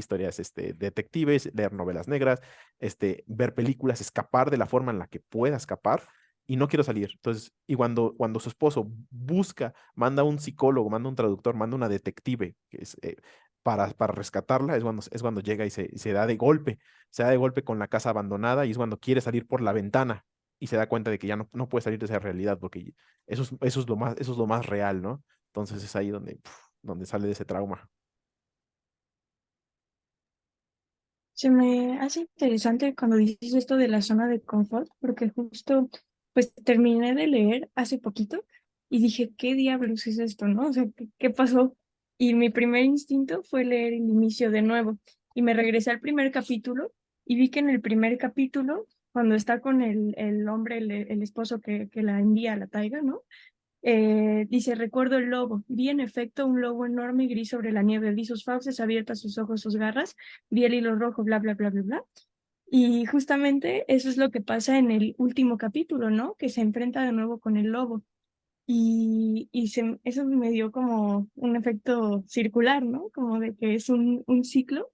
detectives, leer novelas negras, ver películas, escapar de la forma en la que pueda escapar y no quiero salir. Entonces, y cuando su esposo manda un psicólogo, manda un traductor, manda una detective, que es, para rescatarla, es cuando llega y se da de golpe, se da de golpe con la casa abandonada y es cuando quiere salir por la ventana y se da cuenta de que ya no puede salir de esa realidad porque eso es lo más real, ¿no? Entonces es ahí donde sale de ese trauma. Se me hace interesante cuando dices esto de la zona de confort, porque justo pues terminé de leer hace poquito y dije, ¿qué diablos es esto, no? O sea, ¿qué pasó? Y mi primer instinto fue leer el inicio de nuevo y me regresé al primer capítulo y vi que en el primer capítulo cuando está con el hombre, el esposo que la envía a la taiga, ¿no? Dice, recuerdo el lobo, vi en efecto un lobo enorme y gris sobre la nieve, vi sus fauces abiertas, sus ojos, sus garras, vi el hilo rojo, bla, bla, bla, bla, bla. Y justamente eso es lo que pasa en el último capítulo, ¿no? Que se enfrenta de nuevo con el lobo. Eso me dio como un efecto circular, ¿no? Como de que es un ciclo.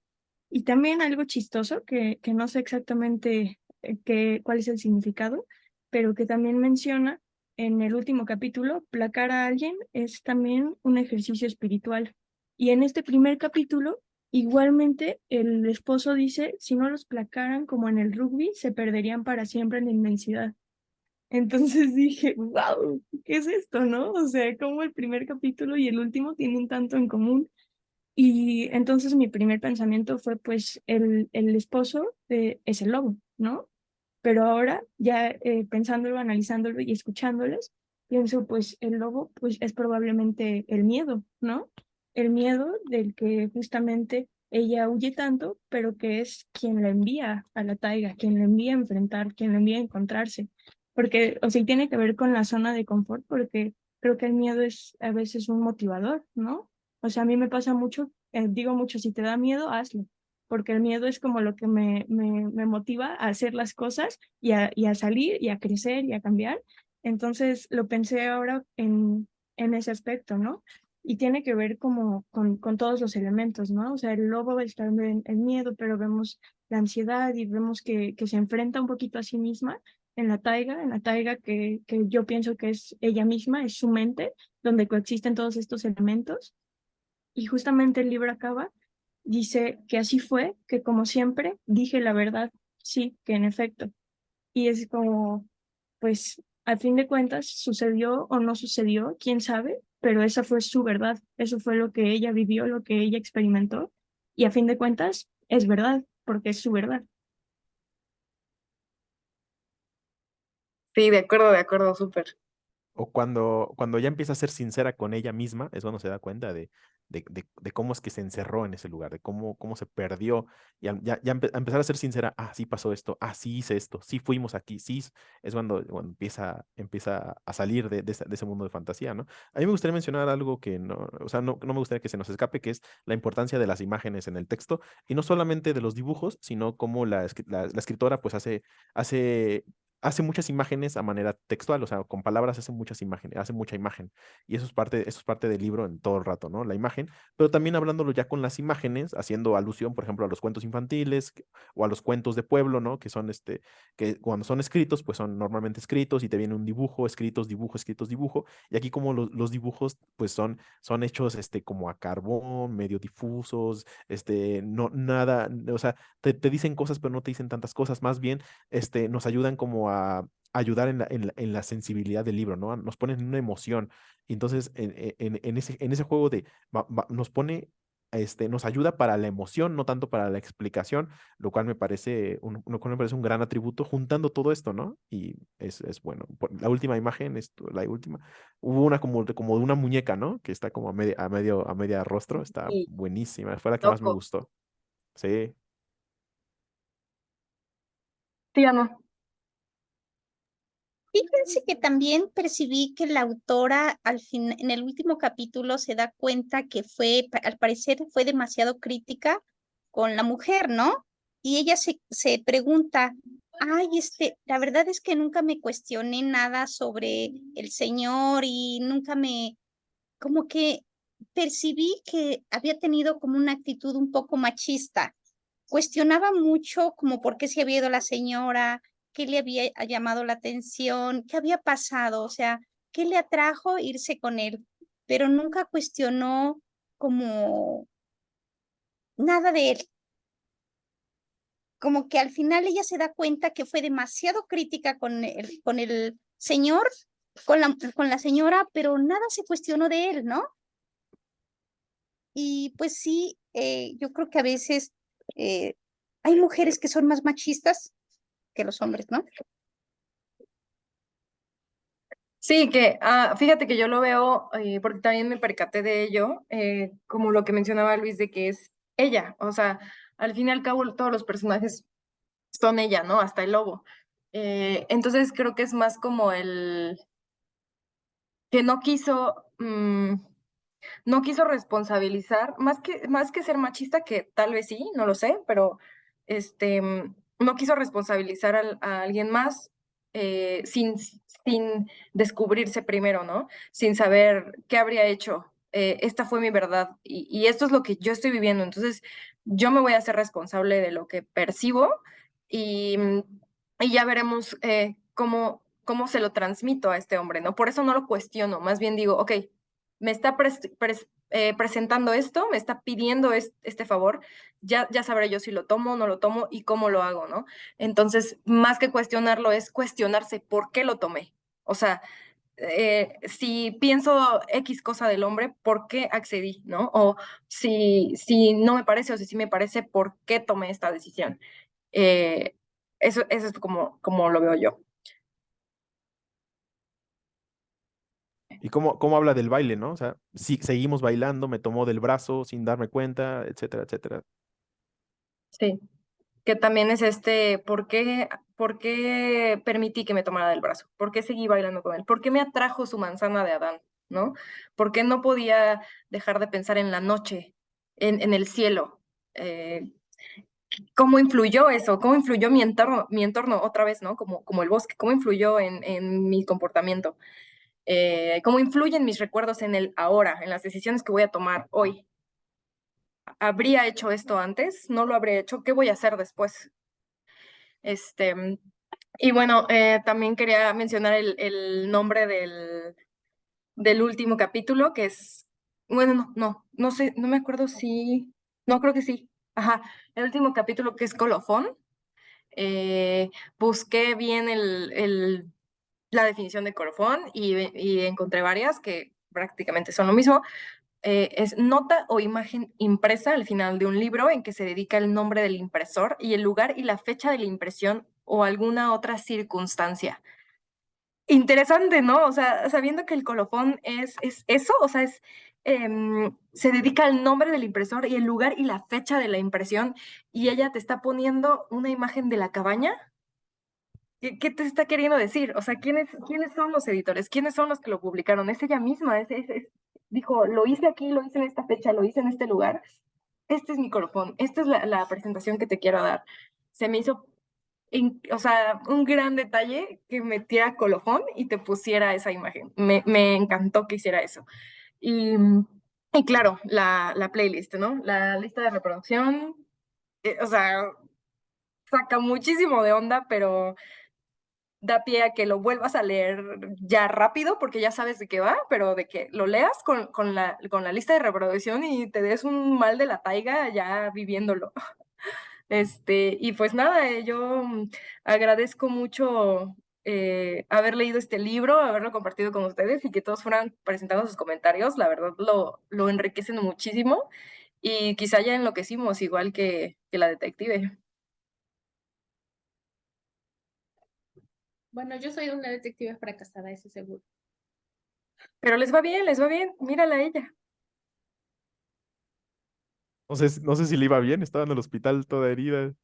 Y también algo chistoso, que no sé exactamente cuál es el significado, pero que también menciona en el último capítulo, placar a alguien es también un ejercicio espiritual. Y en este primer capítulo, igualmente, el esposo dice, si no los placaran como en el rugby, se perderían para siempre en la inmensidad. Entonces dije, wow, ¿qué es esto, no? O sea, como el primer capítulo y el último tienen tanto en común. Y entonces mi primer pensamiento fue, pues, el esposo es el lobo, ¿no? Pero ahora, ya pensándolo, analizándolo y escuchándoles, pienso, pues, el lobo, pues, es probablemente el miedo, ¿no? El miedo del que justamente ella huye tanto, pero que es quien la envía a la taiga, quien la envía a enfrentar, quien la envía a encontrarse. Porque, o sea, y tiene que ver con la zona de confort, porque creo que el miedo es a veces un motivador, ¿no? O sea, a mí me pasa mucho, digo mucho, si te da miedo, hazlo, porque el miedo es como lo que me motiva a hacer las cosas y a salir y a crecer y a cambiar. Entonces lo pensé ahora en ese aspecto, ¿no? Y tiene que ver como con todos los elementos, ¿no? O sea, el lobo está en el miedo, pero vemos la ansiedad y vemos que se enfrenta un poquito a sí misma en la taiga que yo pienso que es ella misma, es su mente, donde coexisten todos estos elementos. Y justamente el libro acaba, dice que así fue, que como siempre dije la verdad, sí, que en efecto. Y es como, pues, al fin de cuentas, sucedió o no sucedió, quién sabe, pero esa fue su verdad, eso fue lo que ella vivió, lo que ella experimentó, y a fin de cuentas es verdad, porque es su verdad. Sí, de acuerdo, súper. O cuando ya empieza a ser sincera con ella misma, es cuando se da cuenta de cómo es que se encerró en ese lugar, de cómo se perdió. Y a empezar a ser sincera, ah, sí pasó esto, ah, sí hice esto, sí fuimos aquí, sí. Es cuando empieza a salir de ese mundo de fantasía, ¿no? A mí me gustaría mencionar algo que no, o sea, no me gustaría que se nos escape, que es la importancia de las imágenes en el texto, y no solamente de los dibujos, sino cómo la escritora pues hace muchas imágenes a manera textual, o sea, con palabras hace muchas imágenes, hace mucha imagen. Y eso es parte del libro en todo el rato, ¿no? La imagen, pero también hablándolo ya con las imágenes, haciendo alusión, por ejemplo, a los cuentos infantiles o a los cuentos de pueblo, ¿no? Que cuando son escritos, pues son normalmente escritos y te viene un dibujo, escritos, dibujo, escritos, dibujo. Y aquí como los dibujos, pues son hechos, como a carbón, medio difusos, no, nada, o sea, te dicen cosas, pero no te dicen tantas cosas, más bien nos ayudan como a ayudar en la sensibilidad del libro, ¿no? Nos ponen en una emoción. Y entonces, en ese juego nos ayuda para la emoción, no tanto para la explicación, lo cual me parece un gran atributo juntando todo esto, ¿no? Y es bueno. La última imagen, la última, hubo una como de una muñeca, ¿no? Que está como a media rostro, está Sí, buenísima, fue la que más me loco. gustó. Sí. Sí, Ana. Fíjense que también percibí que la autora al fin, en el último capítulo se da cuenta que al parecer fue demasiado crítica con la mujer, ¿no? Y ella se pregunta, ay, la verdad es que nunca me cuestioné nada sobre el Señor y como que percibí que había tenido como una actitud un poco machista. Cuestionaba mucho como por qué se había ido la señora, qué le había llamado la atención, qué había pasado, o sea, qué le atrajo irse con él, pero nunca cuestionó como nada de él. Como que al final ella se da cuenta que fue demasiado crítica con el señor, con la señora, pero nada se cuestionó de él, ¿no? Y pues sí, yo creo que a veces eh, hay mujeres que son más machistas que los hombres, ¿no? Sí, fíjate que yo lo veo, porque también me percaté de ello, como lo que mencionaba Luis, de que es ella, o sea, al fin y al cabo todos los personajes son ella, ¿no? Hasta el lobo. Entonces creo que es más como que no quiso responsabilizar, más que ser machista, que tal vez sí, no lo sé, pero no quiso responsabilizar a alguien más sin descubrirse primero, ¿no? Sin saber qué habría hecho. Esta fue mi verdad y esto es lo que yo estoy viviendo. Entonces, yo me voy a hacer responsable de lo que percibo y, y ya veremos cómo se lo transmito a este hombre, ¿no? Por eso no lo cuestiono, más bien digo, ok, me está presentando esto, me está pidiendo este favor, ya sabré yo si lo tomo o no lo tomo y cómo lo hago, ¿no? Entonces, más que cuestionarlo, es cuestionarse por qué lo tomé. O sea, si pienso X cosa del hombre, ¿por qué accedí, no? O si no me parece o si sí me parece, ¿por qué tomé esta decisión? Eh, eso es como lo veo yo. ¿Y cómo habla del baile, no? O sea, si seguimos bailando, me tomó del brazo sin darme cuenta, etcétera, etcétera. Sí. Que también es ¿por qué permití que me tomara del brazo? ¿Por qué seguí bailando con él? ¿Por qué me atrajo su manzana de Adán? ¿No? ¿Por qué no podía dejar de pensar en la noche, en el cielo? ¿Cómo influyó eso? ¿Cómo influyó mi entorno otra vez, ¿no? Como el bosque, ¿cómo influyó en mi comportamiento? ¿Cómo influyen mis recuerdos en el ahora, en las decisiones que voy a tomar hoy? ¿Habría hecho esto antes? ¿No lo habría hecho? ¿Qué voy a hacer después? Y bueno, también quería mencionar el nombre del último capítulo, que es, bueno, no sé, no me acuerdo si, no creo que sí. Ajá, el último capítulo que es Colofón. Busqué bien la definición de colofón y encontré varias que prácticamente son lo mismo. Es nota o imagen impresa al final de un libro en que se dedica el nombre del impresor y el lugar y la fecha de la impresión o alguna otra circunstancia. Interesante, ¿no? O sea, sabiendo que el colofón es eso, o sea, se dedica al nombre del impresor y el lugar y la fecha de la impresión y ella te está poniendo una imagen de la cabaña. ¿Qué te está queriendo decir? O sea, ¿quiénes son los editores? ¿Quiénes son los que lo publicaron? Es ella misma, dijo, lo hice aquí, lo hice en esta fecha, lo hice en este lugar. Este es mi colofón, esta es la presentación que te quiero dar. Se me hizo, o sea, un gran detalle que metiera colofón y te pusiera esa imagen. Me encantó que hiciera eso. Y, y claro, la playlist, ¿no? La lista de reproducción, o sea, saca muchísimo de onda, pero da pie a que lo vuelvas a leer ya rápido, porque ya sabes de qué va, pero de que lo leas con la lista de reproducción y te des un mal de la taiga ya viviéndolo. Y pues nada, yo agradezco mucho haber leído este libro, haberlo compartido con ustedes y que todos fueran presentando sus comentarios. La verdad lo enriquecen muchísimo y quizá ya enloquecimos igual que la detective. Bueno, yo soy una detective fracasada, eso seguro. Pero les va bien, mírala a ella. No sé si le iba bien, estaba en el hospital toda herida.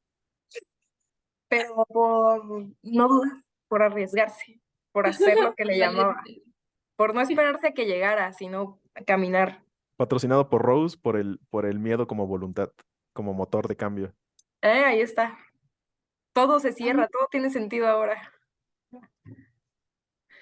Pero por no dudar, por arriesgarse, por hacer lo que le llamaba, Valiente. por no esperarse a que llegara, sino a caminar. Patrocinado por Rose por el miedo como voluntad, como motor de cambio. Ahí está. Todo se cierra, todo tiene sentido ahora.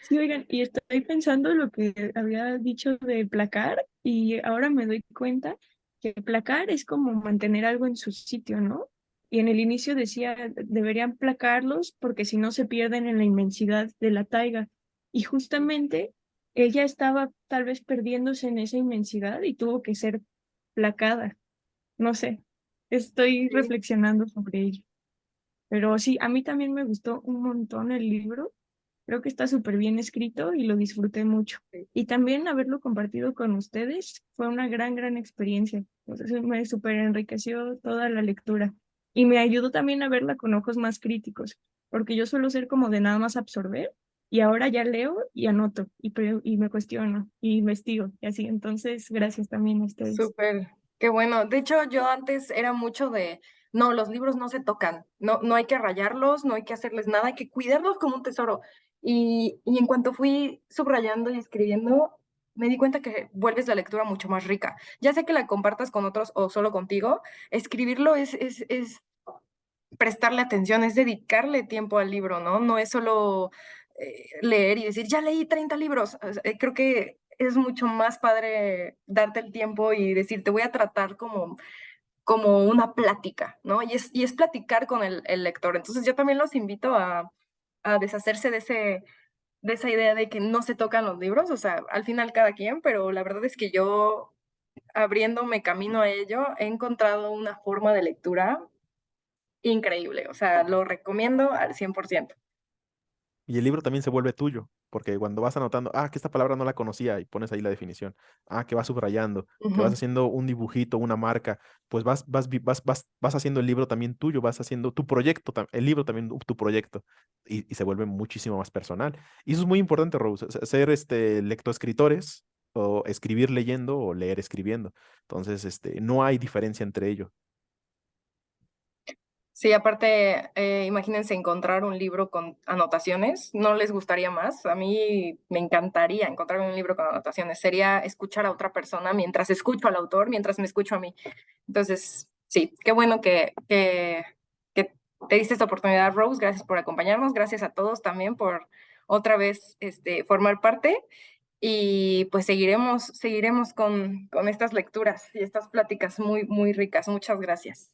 Sí, oigan, y estoy pensando lo que había dicho de placar y ahora me doy cuenta que placar es como mantener algo en su sitio, ¿no? Y en el inicio decía, deberían placarlos porque si no se pierden en la inmensidad de la taiga. Y justamente ella estaba tal vez perdiéndose en esa inmensidad y tuvo que ser placada. No sé, estoy Sí. reflexionando sobre ello. Pero sí, a mí también me gustó un montón el libro. Creo que está súper bien escrito y lo disfruté mucho. Y también haberlo compartido con ustedes fue una gran experiencia. Entonces me súper enriqueció toda la lectura. Y me ayudó también a verla con ojos más críticos, porque yo suelo ser como de nada más absorber y ahora ya leo y anoto y me cuestiono y investigo y así. Entonces, gracias también a ustedes. Súper, qué bueno. De hecho, yo antes era mucho de no, los libros no se tocan, no hay que rayarlos, no hay que hacerles nada, hay que cuidarlos como un tesoro. Y en cuanto fui subrayando y escribiendo, me di cuenta que vuelves la lectura mucho más rica. Ya sea que la compartas con otros o solo contigo, escribirlo es prestarle atención, es dedicarle tiempo al libro, ¿no? No es solo leer y decir, ya leí 30 libros. O sea, creo que es mucho más padre darte el tiempo y decir, te voy a tratar como una plática, ¿no? Y es platicar con el lector. Entonces yo también los invito a deshacerse de esa idea de que no se tocan los libros, o sea, al final cada quien, pero la verdad es que yo, abriéndome camino a ello, he encontrado una forma de lectura increíble, o sea, lo recomiendo al 100%. Y el libro también se vuelve tuyo, porque cuando vas anotando, que esta palabra no la conocía y pones ahí la definición, que vas subrayando, que vas Ujú. haciendo un dibujito, una marca, pues vas haciendo el libro también tuyo, vas haciendo tu proyecto, el libro también tu proyecto, y se vuelve muchísimo más personal. Y eso es muy importante, Rose, ser lectoescritores, o escribir leyendo, o leer escribiendo. Entonces, no hay diferencia entre ellos. Sí, aparte, imagínense encontrar un libro con anotaciones, ¿no les gustaría más? A mí me encantaría encontrar un libro con anotaciones, sería escuchar a otra persona mientras escucho al autor, mientras me escucho a mí. Entonces, sí, qué bueno que te diste esta oportunidad, Rose, gracias por acompañarnos, gracias a todos también por otra vez formar parte y pues seguiremos con estas lecturas y estas pláticas muy, muy ricas. Muchas gracias.